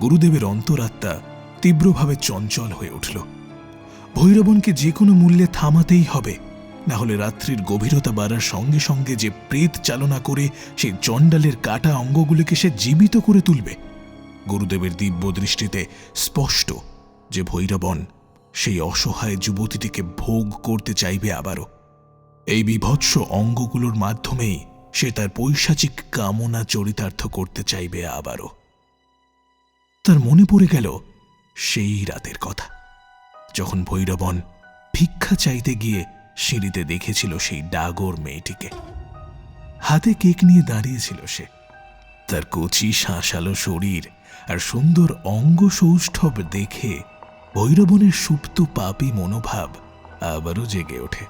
গুরুদেবের অন্তরাত্মা তীব্রভাবে চঞ্চল হয়ে উঠল। ভৈরবনকে যে কোনো মূল্যে থামাতেই হবে, না হলে রাত্রির গভীরতা বাড়ার সঙ্গে সঙ্গে যে প্রেত চালনা করে সেই চণ্ডালের কাটা অঙ্গগুলিকে সে জীবিত করে তুলবে। গুরুদেবের দিব্য দৃষ্টিতে স্পষ্ট যে ভৈরবন সেই অসহায় যুবতীটিকে ভোগ করতে চাইবে আবারও। এই বিভৎস অঙ্গগুলোর মাধ্যমেই সে তার পৈশাচিক কামনা চরিতার্থ করতে চাইবে আবারও। তার মনে পড়ে গেল সেই রাতের কথা, যখন ভৈরবন ভিক্ষা চাইতে গিয়ে সিঁড়িতে দেখেছিল সেই ডাগর মেয়েটিকে। হাতে কেক নিয়ে দাঁড়িয়েছিল সে। তার কচি শাঁসালো শরীর আর সুন্দর অঙ্গ সৌষ্ঠব দেখে ভৈরবনের সুপ্ত পাপী মনোভাব আবারও জেগে ওঠে।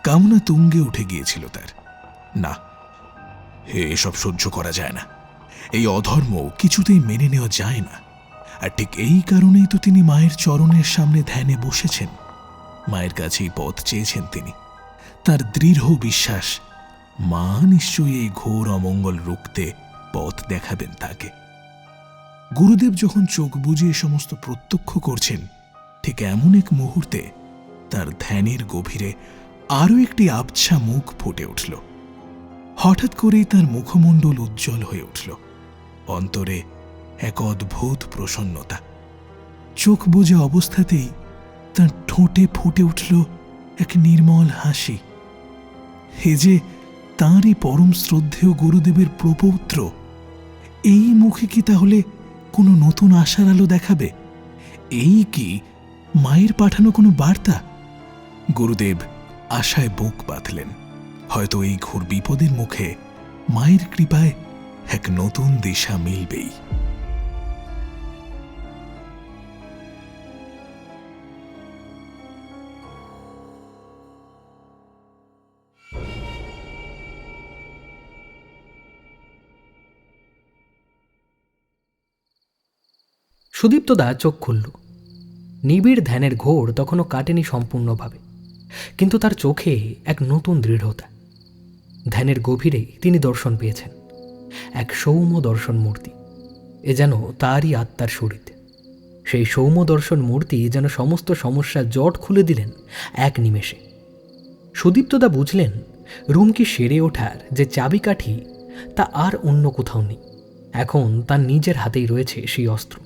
কামনা তুঙ্গে উঠে গিয়েছিল তার। না, এসব সহ্য করা যায় না। এই অধর্ম কিছুতেই মেনে নেওয়া যায় না। আর ঠিক এই কারণেই তো তিনি মায়ের চরণের সামনে ধ্যানে বসেছেন। মায়ের কাছেই পথ চেয়েছেন তিনি। তার দৃঢ় বিশ্বাস মা নিশ্চয়ই এই ঘোর অমঙ্গল রুখতে পথ দেখাবেন তাকে। গুরুদেব যখন চোখ বুজে এ সমস্ত প্রত্যক্ষ করছেন, ঠিক এমন এক মুহূর্তে তার ধ্যানের গভীরে আরও একটি আবছা মুখ ফুটে উঠল। হঠাৎ করেই তার মুখমণ্ডল উজ্জ্বল হয়ে উঠল। অন্তরে এক অদ্ভুত প্রসন্নতা। চোখ বুজে অবস্থাতেই তার ঠোঁটে ফুটে উঠল এক নির্মল হাসি। হে যে তাঁরই পরম শ্রদ্ধেয় গুরুদেবের প্রপৌত্র। এই মুখে কি তাহলে কোনো নতুন আশার আলো দেখাবে? এই কি মায়ের পাঠানো কোনো বার্তা? গুরুদেব আশায় বুক বাঁধলেন। হয়তো এই ঘোর বিপদের মুখে মায়ের কৃপায় এক নতুন দিশা মিলবেই। সুদীপ্তদা চোখ খুলল। নিবিড় ধ্যানের ঘোর তখনও কাটেনি সম্পূর্ণভাবে, কিন্তু তার চোখে এক নতুন দৃঢ়তা। ধ্যানের গভীরে তিনি দর্শন পেয়েছেন, এক সৌম্য দর্শন মূর্তি। এ যেন তারই আত্মার শরীর। সেই সৌম্য দর্শন মূর্তি যেন সমস্ত সমস্যার জট খুলে দিলেন এক নিমেষে। সুদীপ্তদা বুঝলেন রুমকি সেরে ওঠার যে চাবিকাঠি, তা আর অন্য কোথাও নেই। এখন তার নিজের হাতেই রয়েছে সেই অস্ত্র।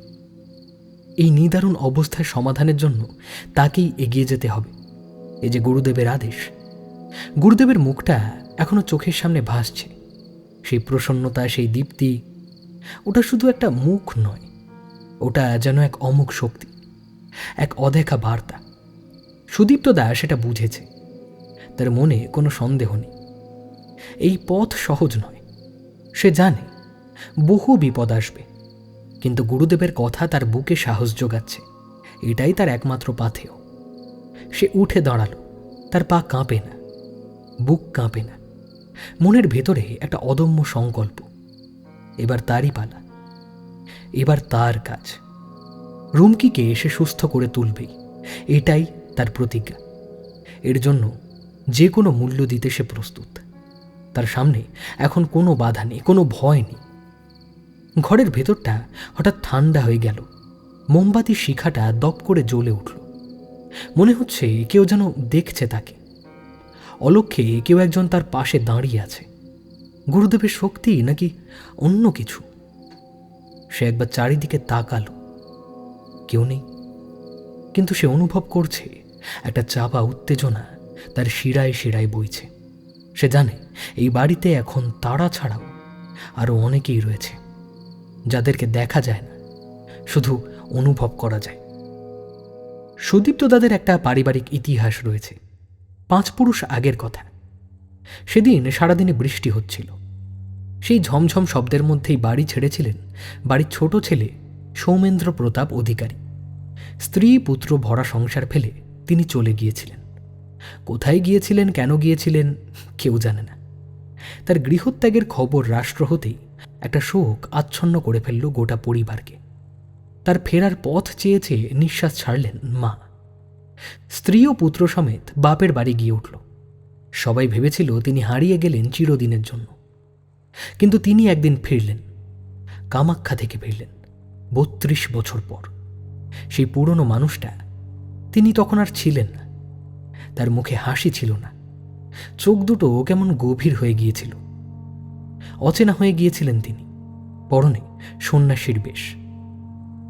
এই নিদারুণ অবস্থার সমাধানের জন্য তাকেই এগিয়ে যেতে হবে। এই যে গুরুদেবের আদেশ। গুরুদেবের মুখটা এখনো চোখের সামনে ভাসছে। সেই প্রসন্নতা, সেই দীপ্তি, ওটা শুধু একটা মুখ নয়, ওটা যেন এক অমুক শক্তি, এক অদেখা বার্তা। সুদীপ্ত দা সেটা বুঝেছে। তার মনে কোনো সন্দেহ নেই, এই পথ সহজ নয়। সে জানে বহু বিপদ আসবে, কিন্তু গুরুদেবের কথা তার বুকে সাহস যোগাচ্ছে। এটাই তার একমাত্র পাথেয়। সে উঠে দাঁড়ালো। তার পা কাঁপে না, বুক কাঁপে না, মনের ভেতরে একটা অদম্য সংকল্প। এবার তারই পালা, এবার তার কাজ। রুমকিকে সে সুস্থ করে তুলবেই, এটাই তার প্রতিজ্ঞা। এর জন্য যে কোনো মূল্য দিতে সে প্রস্তুত। তার সামনে এখন কোনো বাধা নেই, কোনো ভয় নেই। ঘরের ভেতরটা হঠাৎ ঠান্ডা হয়ে গেল। মোমবাতির শিখাটা দপ করে জ্বলে উঠল। মনে হচ্ছে কেউ যেন দেখছে তাকে। অলক্ষ্যে কেউ একজন তার পাশে দাঁড়িয়ে আছে। গুরুদেবের শক্তি নাকি অন্য কিছু? সে একবার চারিদিকে তাকালো, কেউ নেই। কিন্তু সে অনুভব করছে একটা চাপা উত্তেজনা তার শিরায় শিরায় বইছে। সে জানে এই বাড়িতে এখন তারা ছাড়াও আরো অনেকেই রয়েছে, যাদেরকে দেখা যায় না, শুধু অনুভব করা যায়। সুদীপ্ত দাদের একটা পারিবারিক ইতিহাস রয়েছে। 5 পুরুষ আগের কথা। সেদিন সারাদিনে বৃষ্টি হচ্ছিল। সেই ঝমঝম শব্দের মধ্যেই বাড়ি ছেড়েছিলেন বাড়ির ছোট ছেলে সৌমেন্দ্র প্রতাপ অধিকারী। স্ত্রী পুত্র ভরা সংসার ফেলে তিনি চলে গিয়েছিলেন। কোথায় গিয়েছিলেন, কেন গিয়েছিলেন, কেউ জানে না। তার গৃহত্যাগের খবর রাষ্ট্র হতেই একটা শোক আচ্ছন্ন করে ফেলল গোটা পরিবারকে। তার ফেরার পথ চেয়েছে নিঃশ্বাস ছাড়লেন মা। স্ত্রী ও পুত্র সমেত বাপের বাড়ি গিয়ে উঠল। সবাই ভেবেছিল তিনি হারিয়ে গেলেন চিরদিনের জন্য, কিন্তু তিনি একদিন ফিরলেন। কামাখ্যা থেকে ফিরলেন 32 বছর পর। সেই পুরনো মানুষটা, তিনি তখন আর ছিলেন না। তার মুখে হাসি ছিল না, চোখ দুটো কেমন গভীর হয়ে গিয়েছিল। অচেনা হয়ে গিয়েছিলেন তিনি। পরনে সন্ন্যাসীর বেশ।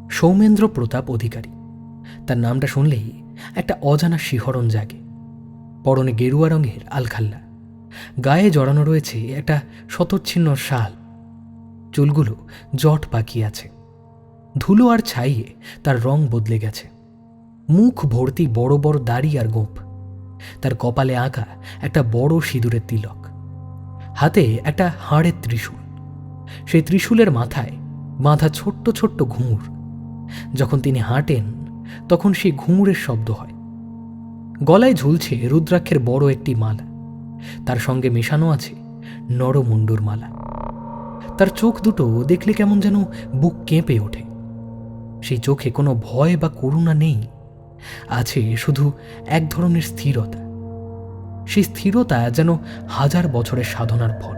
সৌমেন্দ্র প্রতাপ অধিকারী, তার নামটা শুনলেই একটা অজানা শিহরণ জাগে। পরনে গেরুয়া রঙের আলখাল্লা, গায়ে জড়ানো রয়েছে একটা শতচ্ছিন্ন শাল। চুলগুলো জট পাকিয়ে আছে, ধুলো আর ছাইয়ে তার রং বদলে গেছে। মুখ ভর্তি বড় বড় দাড়ি আর গোঁফ। তার কপালে আঁকা একটা বড় সিঁদুরের তিলক। হাতে একটা হাড়ের ত্রিশূল। সেই ত্রিশূলের মাথায় বাঁধা ছোট্ট ছোট্ট ঘুঙুর। যখন তিনি হাঁটেন তখন সেই ঘুঙুরের শব্দ হয়। গলায় ঝুলছে রুদ্রাক্ষের বড় একটি মালা। তার সঙ্গে মেশানো আছে নরমুণ্ডুর মালা। তার চোখ দুটো দেখলে কেমন যেন বুক কেঁপে ওঠে। সেই চোখে কোনো ভয় বা করুণা নেই, আছে শুধু এক ধরনের স্থিরতা। সেই স্থিরতা যেন 1000 বছরের সাধনার ফল।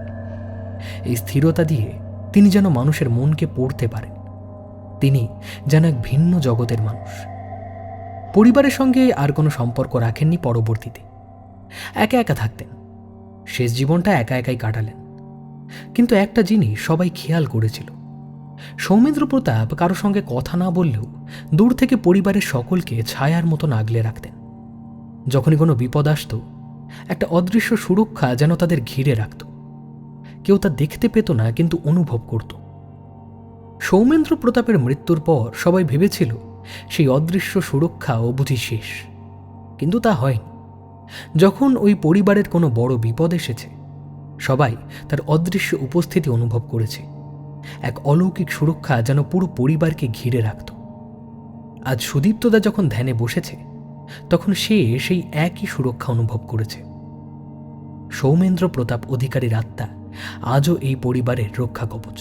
এই স্থিরতা দিয়ে তিনি যেন মানুষের মনকে পড়তে পারেন। তিনি যেন এক ভিন্ন জগতের মানুষ। পরিবারের সঙ্গে আর কোনো সম্পর্ক রাখেননি পরবর্তীতে। একা একা থাকতেন। শেষ জীবনটা একা একাই কাটালেন। কিন্তু একটা জিনিস সবাই খেয়াল করেছিল, সৌমেন্দ্র প্রতাপ কারো সঙ্গে কথা না বললেও দূর থেকে পরিবারের সকলকে ছায়ার মতন আগলে রাখতেন। যখনই কোনো বিপদ আসত, একটা অদৃশ্য সুরক্ষা যেন তাদের ঘিরে রাখত। কেউ তা দেখতে পেত না, কিন্তু অনুভব করত। সৌমেন্দ্র প্রতাপের মৃত্যুর পর সবাই ভেবেছিল সেই অদৃশ্য সুরক্ষাও বুঝি শেষ, কিন্তু তা হয়নি। যখন ওই পরিবারের কোনো বড় বিপদ এসেছে, সবাই তার অদৃশ্য উপস্থিতি অনুভব করেছে। এক অলৌকিক সুরক্ষা যেন পুরো পরিবারকে ঘিরে রাখত। আজ সুদীপ্তদা যখন ধ্যানে বসেছে, তখন সে সেই একই সুরক্ষা অনুভব করেছে। সৌমেন্দ্র প্রতাপ অধিকারীর আত্মা আজও এই পরিবারের রক্ষা কবচ।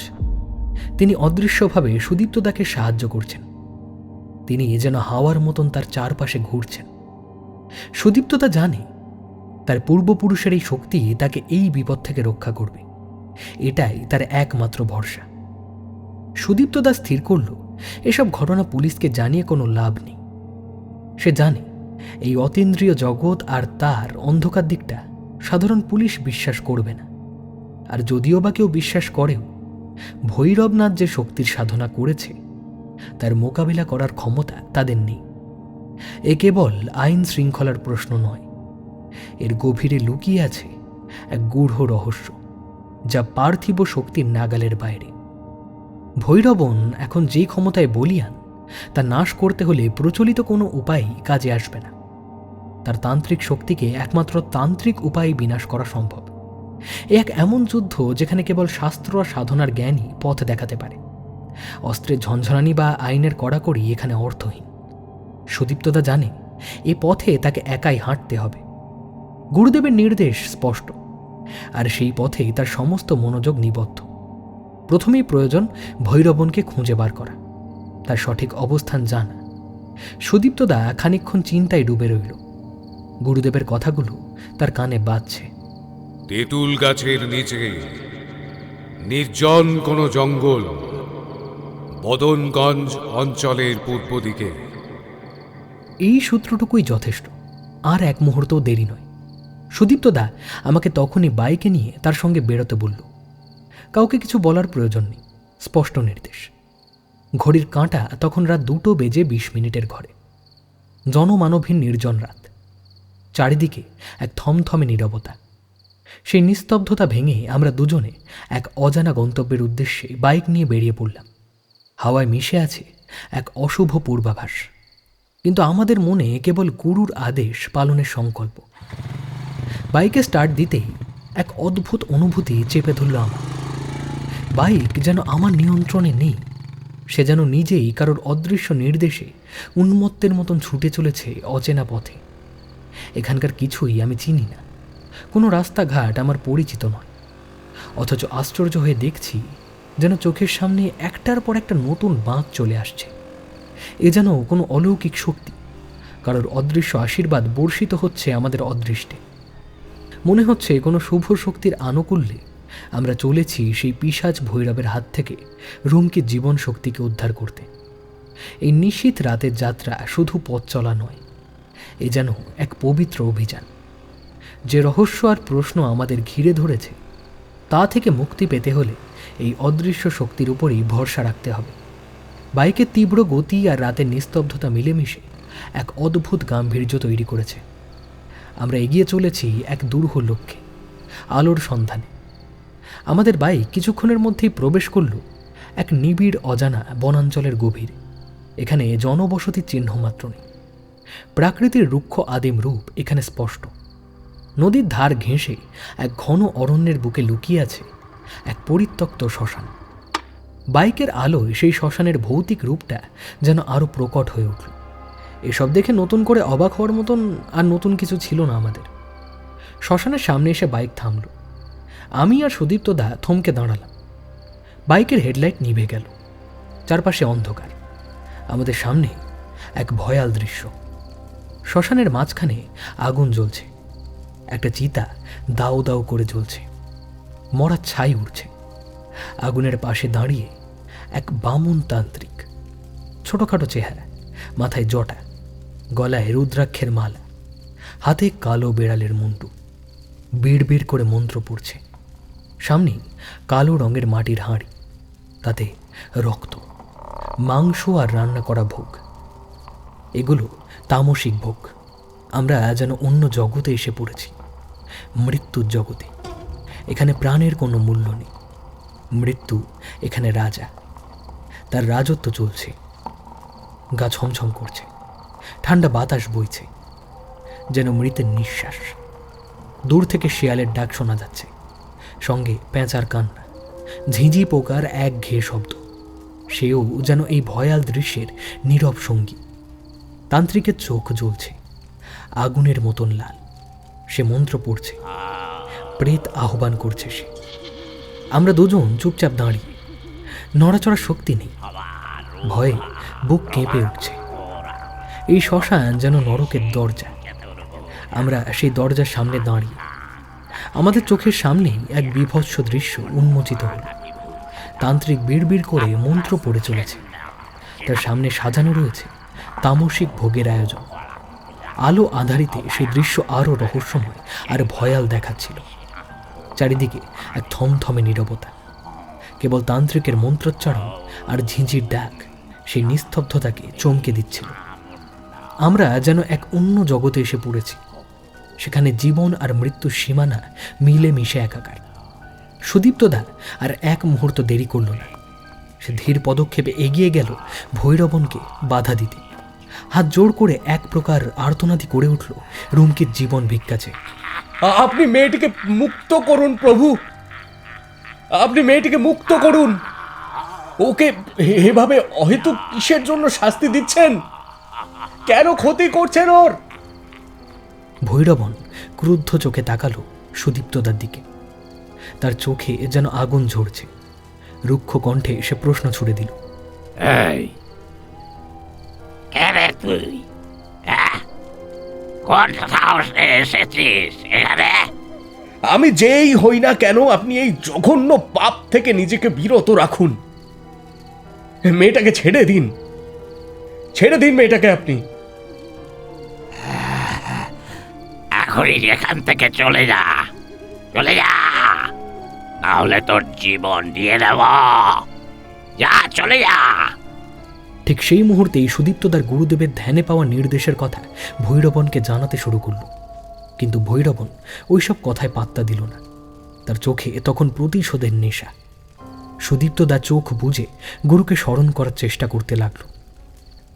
তিনি অদৃশ্যভাবে সুদীপ্তদাকে সাহায্য করছেন। তিনি যেন হাওয়ার মতন তার চারপাশে ঘুরছেন। সুদীপ্তদা জানে তার পূর্বপুরুষের এই শক্তি তাকে এই বিপদ থেকে রক্ষা করবে। এটাই তার একমাত্র ভরসা। সুদীপ্তদা স্থির করল, এসব ঘটনা পুলিশকে জানিয়ে কোনো লাভ নেই। সে জানে এই অতীন্দ্রিয় জগৎ আর তার অন্ধকার দিকটা সাধারণ পুলিশ বিশ্বাস করবে না। আর যদিও বা কেউ বিশ্বাস করেও, ভৈরবনাথ যে শক্তির সাধনা করেছে তার মোকাবিলা করার ক্ষমতা তাদের নেই। এ কেবল আইন শৃঙ্খলার প্রশ্ন নয়, এর গভীরে লুকিয়ে আছে এক গূঢ় রহস্য, যা পার্থিব শক্তির নাগালের বাইরে। ভৈরবন এখন যে ক্ষমতায় বলীয়ান, তা নাশ করতে হলে প্রচলিত কোনো উপায়ই কাজে আসবে না। তার তান্ত্রিক শক্তিকে একমাত্র তান্ত্রিক উপায়ে বিনাশ করা সম্ভব। এক এমন যুদ্ধ যেখানে কেবল শাস্ত্র আর সাধনার জ্ঞানই পথ দেখাতে পারে। অস্ত্রের ঝঞ্ঝনানি বা আইনের কড়াকড়ি এখানে অর্থহীন। সুদীপ্তদা জানে এ পথে তাকে একাই হাঁটতে হবে। গুরুদেবের নির্দেশ স্পষ্ট, আর সেই পথেই তার সমস্ত মনোযোগ নিবদ্ধ। প্রথমেই প্রয়োজন ভৈরবনকে খুঁজে বার করা, তার সঠিক অবস্থান জানা। সুদীপ্তদা খানিকক্ষণ চিন্তায় ডুবে রইল। গুরুদেবের কথাগুলো তার কানে বাজছে। তেঁতুল গাছের নিচে নির্জন কোনো জঙ্গল, বদনগঞ্জ অঞ্চলের পূর্ব দিকে। এই সূত্রটুকুই যথেষ্ট, আর এক মুহূর্তও দেরি নয়। সুদীপ্তদা আমাকে তখনই বাইকে নিয়ে তার সঙ্গে বেরোতে বলল। কাউকে কিছু বলার প্রয়োজন নেই, স্পষ্ট নির্দেশ। ঘড়ির কাঁটা তখন রাত 2:20 ঘরে। জনমানবহীন নির্জন রাত, চারিদিকে এক থমথমে নীরবতা। সেই নিস্তব্ধতা ভেঙে আমরা দুজনে এক অজানা গন্তব্যের উদ্দেশ্যে বাইক নিয়ে বেরিয়ে পড়লাম। হাওয়ায় মিশে আছে এক অশুভ পূর্বাভাস, কিন্তু আমাদের মনে কেবল গুরুর আদেশ পালনের সংকল্প। বাইকে স্টার্ট দিতেই এক অদ্ভুত অনুভূতি চেপে ধরল আমার। বাইক যেন আমার নিয়ন্ত্রণে নেই, সে যেন নিজেই কারোর অদৃশ্য নির্দেশে উন্মত্তের মতন ছুটে চলেছে অচেনা পথে। এখানকার কিছুই আমি চিনি না, কোনো রাস্তাঘাট আমার পরিচিত নয়, অথচ আশ্চর্য হয়ে দেখছি যেন চোখের সামনে একটার পর একটা নতুন বাঁক চলে আসছে। এ যেন কোনো অলৌকিক শক্তি, কারোর অদৃশ্য আশীর্বাদ বর্ষিত হচ্ছে আমাদের অদৃষ্টে। মনে হচ্ছে কোনো শুভ শক্তির আনুকূল্যে আমরা চলেছি সেই পিশাচ ভৈরবের হাত থেকে রুমকির জীবন শক্তিকে উদ্ধার করতে। এই নিশীথ রাতের যাত্রা শুধু পথ চলা নয়, এ যেন এক পবিত্র অভিযান। যে রহস্য আর প্রশ্ন আমাদের ঘিরে ধরেছে তা থেকে মুক্তি পেতে হলে এই অদৃশ্য শক্তির উপরই ভরসা রাখতে হবে। বাইকের তীব্র গতি আর রাতের নিস্তব্ধতা মিলেমিশে এক অদ্ভুত গাম্ভীর্য তৈরি করেছে। আমরা এগিয়ে চলেছি এক দূরহ লক্ষ্যে, আলোর সন্ধানে। আমাদের বাইক কিছুক্ষণের মধ্যেই প্রবেশ করল এক নিবিড় অজানা বনাঞ্চলের গভীরে। এখানে জনবসতির চিহ্ন মাত্র নেই। প্রাকৃতির রুক্ষ আদিম রূপ এখানে স্পষ্ট। নদীর ধার ঘেঁষে এক ঘন অরণ্যের বুকে লুকিয়ে আছে এক পরিত্যক্ত শ্মশান। বাইকের আলোয় সেই শ্মশানের ভৌতিক রূপটা যেন আরও প্রকট হয়ে উঠল। এসব দেখে নতুন করে অবাক হওয়ার মতন আর নতুন কিছু ছিল না আমাদের। শ্মশানের সামনে এসে বাইক থামল। আমি আর সুদীপ্তদা থমকে দাঁড়ালাম। বাইকের হেডলাইট নিভে গেল, চারপাশে অন্ধকার। আমাদের সামনে এক ভয়াল দৃশ্য। শ্মশানের মাঝখানে আগুন জ্বলছে, একটা চিতা দাউ দাউ করে জ্বলছে, মরা ছাই উঠছে। আগুনের পাশে দাঁড়িয়ে এক বামুন তান্ত্রিক, ছোটখাটো চেহারা, মাথায় জটা, গলায় রুদ্রাক্ষের মালা, হাতে কালো বেড়ালের মুন্ডু, বিড় বিড় করে মন্ত্র পড়ছে। সামনেই কালো রঙের মাটির হাঁড়ি, তাতে রক্ত, মাংস আর রান্না করা ভোগ। এগুলো তামসিক ভোগ। আমরা যেন অন্য জগতে এসে পড়েছি, মৃত্যুর জগতে। এখানে প্রাণের কোনো মূল্য নেই। মৃত্যু এখানে রাজা, তার রাজত্ব চলছে। গা ছমছম করছে, ঠান্ডা বাতাস বইছে, যেন মৃতের নিঃশ্বাস। দূর থেকে শিয়ালের ডাক শোনা যাচ্ছে, সঙ্গে পেঁচার কান্না, ঝিঁঝি পোকার একঘেয়ে শব্দ। সেও যেন এই ভয়াল দৃশ্যের নীরব সঙ্গী। তান্ত্রিকের চোখ জ্বলছে, আগুনের মতন লাল। সে মন্ত্র পড়ছে, প্রেত আহ্বান করছে সে। আমরা দুজন চুপচাপ দাঁড়িয়ে, নড়াচড়ার শক্তি নেই, ভয়ে বুক কেঁপে উঠছে। এই শ্মশান যেন নরকের দরজা। আমরা সেই দরজার সামনে দাঁড়িয়ে, আমাদের চোখের সামনেই এক বিভৎস দৃশ্য উন্মোচিত হল। তান্ত্রিক বিড়বিড় করে মন্ত্র পড়ে চলেছে, তার সামনে সাজানো রয়েছে তামসিক ভোগের আয়োজন। আলো আধারিতে সেই দৃশ্য আরও রহস্যময় আর ভয়াল দেখাচ্ছিল। চারিদিকে এক থমথমে নীরবতা, কেবল তান্ত্রিকের মন্ত্রোচ্চারণ আর ঝিঁঝির ডাক সেই নিস্তব্ধতাকে চমকে দিচ্ছিল। আমরা যেন এক অন্য জগতে এসে পড়েছি, সেখানে জীবন আর মৃত্যুর সীমানা মিলে মিশে একাকার। সুদীপ্তদা আর এক মুহূর্ত দেরি করল না। সে ধীর পদক্ষেপে এগিয়ে গেল ভৈরবনকে বাধা দিতে। হাত জোর করে এক প্রকার আর্তনাদি করে উঠল রুমকির জীবন ভিক্ষা চেয়ে। আপনি মেয়েটিকে মুক্ত করুন প্রভু, আপনি মেয়েটিকে মুক্ত করুন। ওকে এভাবে অহেতুক কিসের জন্য শাস্তি দিচ্ছেন? কেন ক্ষতি করছেন ওর? ভৈরবন ক্রুদ্ধ চোখে তাকালো সুদীপ্তদার দিকে। তার চোখে যেন আগুন ঝরছে। রুক্ষ কণ্ঠে সে প্রশ্ন ছুড়ে দিল, এই কে রে তুই? কোন সাহসে এসেছিস এখানে? আমি যেই হই না কেন, আপনি এই জঘন্য পাপ থেকে নিজেকে বিরত রাখুন। মেয়েটাকে ছেড়ে দিন, ছেড়ে দিন মেয়েটাকে আপনি। এখনই এখান থেকে চলে যা, চলে যা, নাহলে তোর জীবন দিয়ে দেব। যা, চলে যা। ঠিক সেই মুহূর্তেই সুদীপ্তদার গুরুদেবের ধ্যানে পাওয়া নির্দেশের কথা ভৈরবনকে জানাতে শুরু করল। কিন্তু ভৈরবন ওইসব কথায় পাত্তা দিল না। তার চোখে তখন প্রতিশোধের নেশা। সুদীপ্তদা চোখ বুজে গুরুকে স্মরণ করার চেষ্টা করতে লাগল।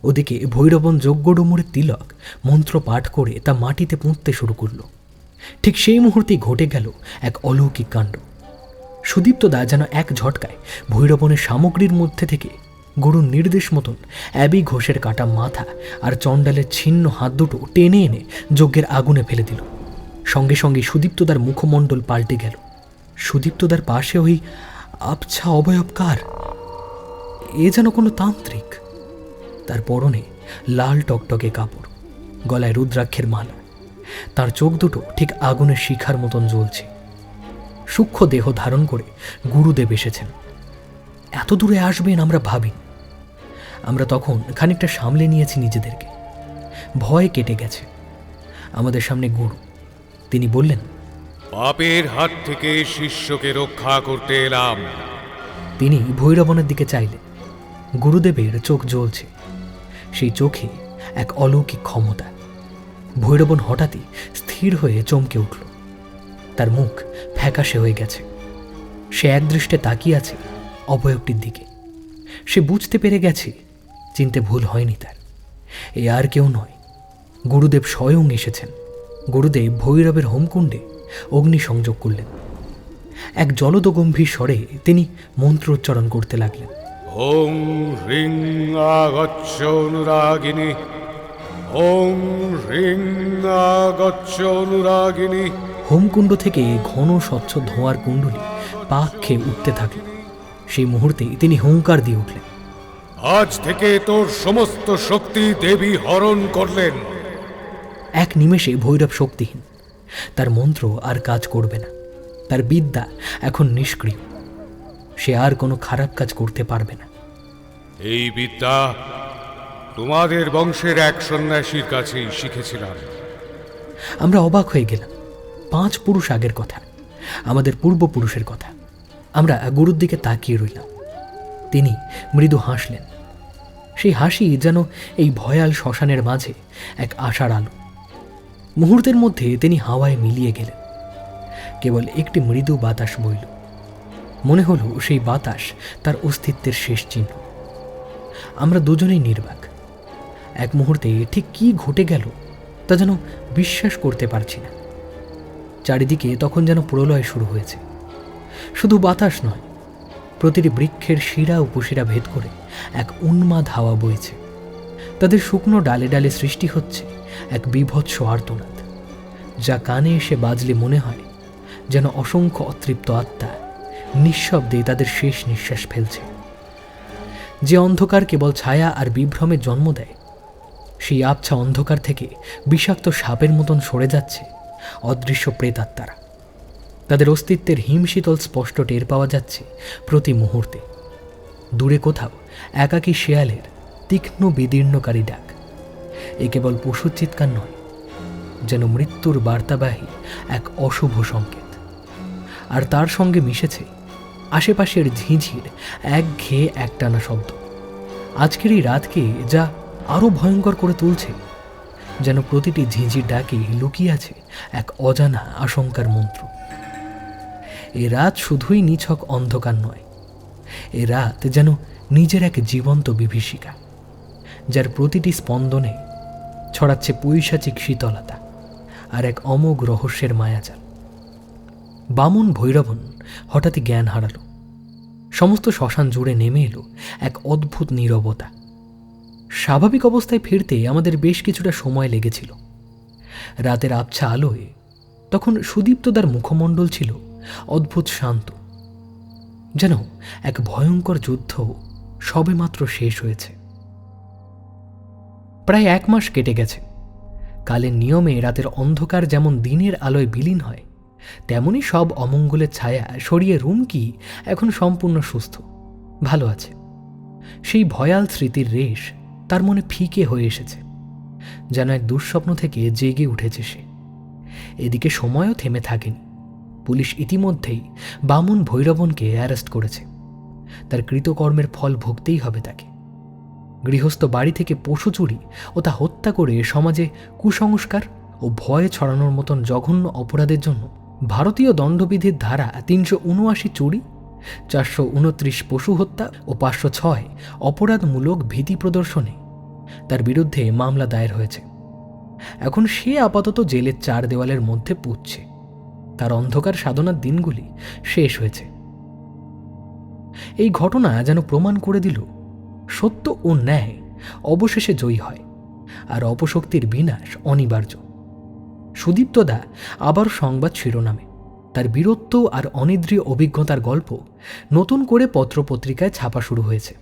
ওদিকে ভৈরবন যজ্ঞডমুরের তিলক মন্ত্র পাঠ করে তা মাটিতে পুঁততে শুরু করল। ঠিক সেই মুহূর্তেই ঘটে গেল এক অলৌকিক কাণ্ড। সুদীপ্তদা যেন এক ঝটকায় ভৈরবনের সামগ্রীর মধ্যে থেকে গুরুর নির্দেশ মতন অ্যাবি ঘোষের কাটা মাথা আর চণ্ডালের ছিন্ন হাত দুটো টেনে এনে যজ্ঞের আগুনে ফেলে দিল। সঙ্গে সঙ্গে সুদীপ্তদার মুখমণ্ডল পাল্টে গেল। সুদীপ্তদার পাশে ওই আবছা অবয়বকার, এ যেন কোনো তান্ত্রিক। তার পরনে লাল টকটকে কাপড়, গলায় রুদ্রাক্ষের মালা, তার চোখ দুটো ঠিক আগুনের শিখার মতন জ্বলছে। সূক্ষ্ম দেহ ধারণ করে গুরুদেব এসেছেন। এত দূরে আসবেন আমরা ভাবিনি। আমরা তখন খানিকটা সামলে নিয়েছি নিজেদেরকে। ভয় কেটে গেছে। আমাদের সামনে গুরু। তিনি বললেন, পাপের হাত থেকে শিষ্যকে রক্ষা করতে এলাম। তিনি ভৈরবনের দিকে চাইলেন। গুরুদেবের চোখ জ্বলছে। সেই চোখে এক অলৌকিক ক্ষমতা। ভৈরবন হঠাৎই স্থির হয়ে চমকে উঠল। তার মুখ ফ্যাকাশে হয়ে গেছে। সে একদৃষ্টে তাকিয়ে আছে অবয়বটির দিকে। সে বুঝতে পেরে গেছে চিনতে ভুল হয়নি তার। এ আর কেউ নয়, গুরুদেব স্বয়ং এসেছেন। গুরুদেব ভৈরবের হোমকুণ্ডে অগ্নি সংযোগ করলেন। এক জলদ গম্ভীর স্বরে তিনি মন্ত্রোচ্চারণ করতে লাগলেন। ওং হ্রিং আগচ্ছ অনুরাগিনী, ওং হ্রিং আগচ্ছ অনুরাগিনী। হোমকুণ্ড থেকে ঘন স্বচ্ছ ধোঁয়ার কুণ্ডলী পাক খেয়ে উঠতে থাকল। সেই মুহূর্তেই তিনি হুঙ্কার দিয়ে উঠলেন, আজ থেকে তোর সমস্ত শক্তি দেবী হরণ করলেন। এক নিমেষে ভৈরব শক্তিহীন। তার মন্ত্র আর কাজ করবে না। তার বিদ্যা এখন নিষ্ক্রিয়। সে আর কোনো খারাপ কাজ করতে পারবে না। এই বিদ্যা তোমাদের বংশের এক সন্ন্যাসীর কাছেই শিখেছিলাম। আমরা অবাক হয়ে গেলাম। 5 পুরুষ আগের কথা, আমাদের পূর্বপুরুষের কথা। আমরা গুরুর দিকে তাকিয়ে রইলাম। তিনি মৃদু হাসলেন। সেই হাসি যেন এই ভয়াল শ্মশানের মাঝে এক আশার আলো। মুহূর্তের মধ্যে তিনি হাওয়ায় মিলিয়ে গেলেন। কেবল একটি মৃদু বাতাস বইল। মনে হলো সেই বাতাস তার অস্তিত্বের শেষ চিহ্ন। আমরা দুজনেই নির্বাক। এক মুহূর্তে ঠিক কি ঘটে গেল তা যেন বিশ্বাস করতে পারছি না। চারিদিকে তখন যেন প্রলয় শুরু হয়েছে। শুধু বাতাস নয়, প্রতিটি বৃক্ষের শিরা উপশিরা ভেদ করে এক উন্মাদ হাওয়া বইছে। তাদের শুকনো ডালে ডালে সৃষ্টি হচ্ছে এক বীভৎস আর্তনাদ, যা কানে এসে বাজলে মনে হয় যেন অসংখ্য অতৃপ্ত আত্মা নিঃশব্দে তাদের শেষ নিঃশ্বাস ফেলছে। যে অন্ধকার কেবল ছায়া আর বিভ্রমে জন্ম দেয়, সেই আবছা অন্ধকার থেকে বিষাক্ত সাপের মতন সরে যাচ্ছে অদৃশ্য প্রেতাত্মারা। তাদের অস্তিত্বের হিমশীতল স্পষ্ট টের পাওয়া যাচ্ছে প্রতি মুহূর্তে। দূরে কোথাও একাকী শেয়ালের তীক্ষ্ণ বিদীর্ণকারী ডাক। এ কেবল পশুর চিৎকার নয়, যেন মৃত্যুর বার্তাবাহী এক অশুভ সংকেত। আর তার সঙ্গে মিশেছে আশেপাশের ঝিঁঝির একঘেয়ে একটানা শব্দ। আজকের এই রাতকে যা আরও ভয়ঙ্কর করে তুলছে, যেন প্রতিটি ঝিঁঝির ডাকেই লুকিয়ে আছে এক অজানা আশঙ্কার মন্ত্র। এ রাত শুধুই নিছক অন্ধকার নয়, এ রাত যেন নিজের এক জীবন্ত বিভীষিকা, যার প্রতিটি স্পন্দনে ছড়াচ্ছে পৈশাচিক শীতলতা আর এক অমোঘ রহস্যের মায়াজাল। বামন ভৈরবন হঠাৎই জ্ঞান হারালো। সমস্ত শ্মশান জুড়ে নেমে এলো এক অদ্ভুত নীরবতা। স্বাভাবিক অবস্থায় ফিরতে আমাদের বেশ কিছুটা সময় লেগেছিল। রাতের আবছা আলোয় তখন সুদীপ্তদার মুখমণ্ডল ছিল অদ্ভুত শান্ত, যেন এক ভয়ঙ্কর যুদ্ধ সবেমাত্র শেষ হয়েছে। প্রায় 1 মাস কেটে গেছে। কালের নিয়মে রাতের অন্ধকার যেমন দিনের আলোয় বিলীন হয়, তেমনি সব অমঙ্গলের ছায়া সরিয়ে রুমকি এখন সম্পূর্ণ সুস্থ, ভালো আছে। সেই ভয়াল স্মৃতির রেশ তার মনে ফিকে হয়ে এসেছে, যেন এক দুঃস্বপ্ন থেকে জেগে উঠেছে সে। এদিকে সময়ও থেমে থাকেনি। পুলিশ ইতিমধ্যেই বামন ভৈরবনকে অ্যারেস্ট করেছে। তার কৃতকর্মের ফল ভুগতেই হবে তাকে। গৃহস্থ বাড়ি থেকে পশু চুরি ও তা হত্যা করে সমাজে কুসংস্কার ও ভয় ছড়ানোর মতন জঘন্য অপরাধের জন্য ভারতীয় দণ্ডবিধির ধারা 379 চুরি, 429 পশু হত্যা ও 506 অপরাধমূলক ভীতি প্রদর্শনে তার বিরুদ্ধে মামলা দায়ের হয়েছে। এখন সে আপাতত জেলের 4 দেওয়ালের মধ্যে পুঁতছে। তার অন্ধকার সাধনার দিনগুলি শেষ হয়েছে। এই ঘটনা যেন প্রমাণ করে দিল, সত্য ও ন্যায় অবশেষে জয়ী হয়, আর অপশক্তির বিনাশ অনিবার্য। সুদীপ্তদা আবার সংবাদ শিরোনামে। তার বীরত্ব আর অনিদ্রিয় অভিজ্ঞতার গল্প নতুন করে পত্রপত্রিকায় ছাপা শুরু হয়েছে।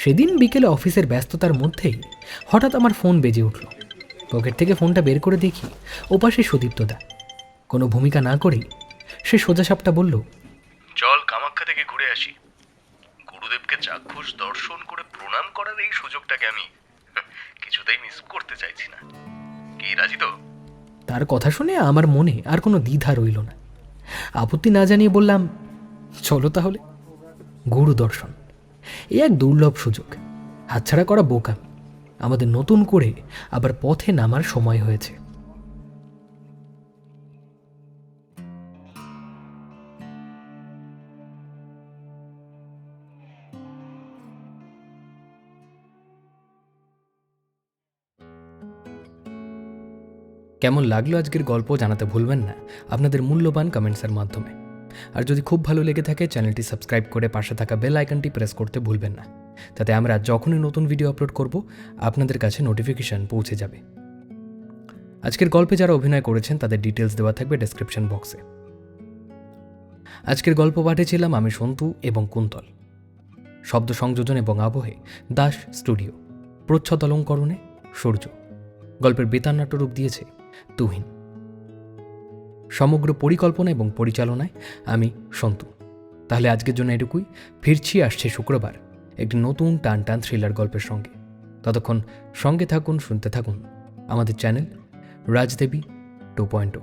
সেদিন বিকেলে অফিসের ব্যস্ততার মধ্যেই হঠাৎ আমার ফোন বেজে উঠল। পকেট থেকে ফোনটা বের করে দেখি ওপাশে সুদীপ্তদা। কোনো ভূমিকা না করেই সে সোজাসাপটা বলল, চল কামাখ্যা থেকে ঘুরে আসি। গুরুদেবকে চাক্ষুষ দর্শন করে প্রণাম করার এই সুযোগটাকে আমি কিছুতেই মিস করতে চাইছি না। কি রাজি তো? তার কথা শুনে আমার মনে আর কোনো দ্বিধা রইল না। আপত্তি না জানিয়ে বললাম, চলো তাহলে। গুরু দর্শন এ এক দুর্লভ সুযোগ, হাতছাড়া করা বোকামি। আমাদের নতুন করে আবার পথে নামার সময় হয়েছে। কেমন লাগলো আজকের গল্প জানাতে ভুলবেন না আপনাদের মূল্যবান কমেন্টসের মাধ্যমে। আর যদি খুব ভালো লেগে থাকে চ্যানেলটি সাবস্ক্রাইব করে পাশে থাকা বেল আইকনটি প্রেস করতে ভুলবেন না, তাতে আমরা যখনই নতুন ভিডিও আপলোড করব আপনাদের কাছে নোটিফিকেশন পৌঁছে যাবে। আজকের গল্পে যারা অভিনয় করেছেন তাদের ডিটেলস দেওয়া থাকবে ডেসক্রিপশন বক্সে। আজকের গল্প পাঠিয়েছিলাম আমি সন্তু এবং কুন্তল। শব্দ সংযোজন এবং আবহে দাস স্টুডিও। প্রচ্ছদ অলঙ্করণে সূর্য। গল্পের বেতার নাট্যরূপ দিয়েছে তুহিন। সমগ্র পরিকল্পনা এবং পরিচালনায় আমি সন্তু। তাহলে আজকের জন্য এটুকুই। ফিরছি আসছে শুক্রবার একটি নতুন টান টান থ্রিলার গল্পের সঙ্গে। ততক্ষণ সঙ্গে থাকুন, শুনতে থাকুন আমাদের চ্যানেল রাজদেবী 2.0।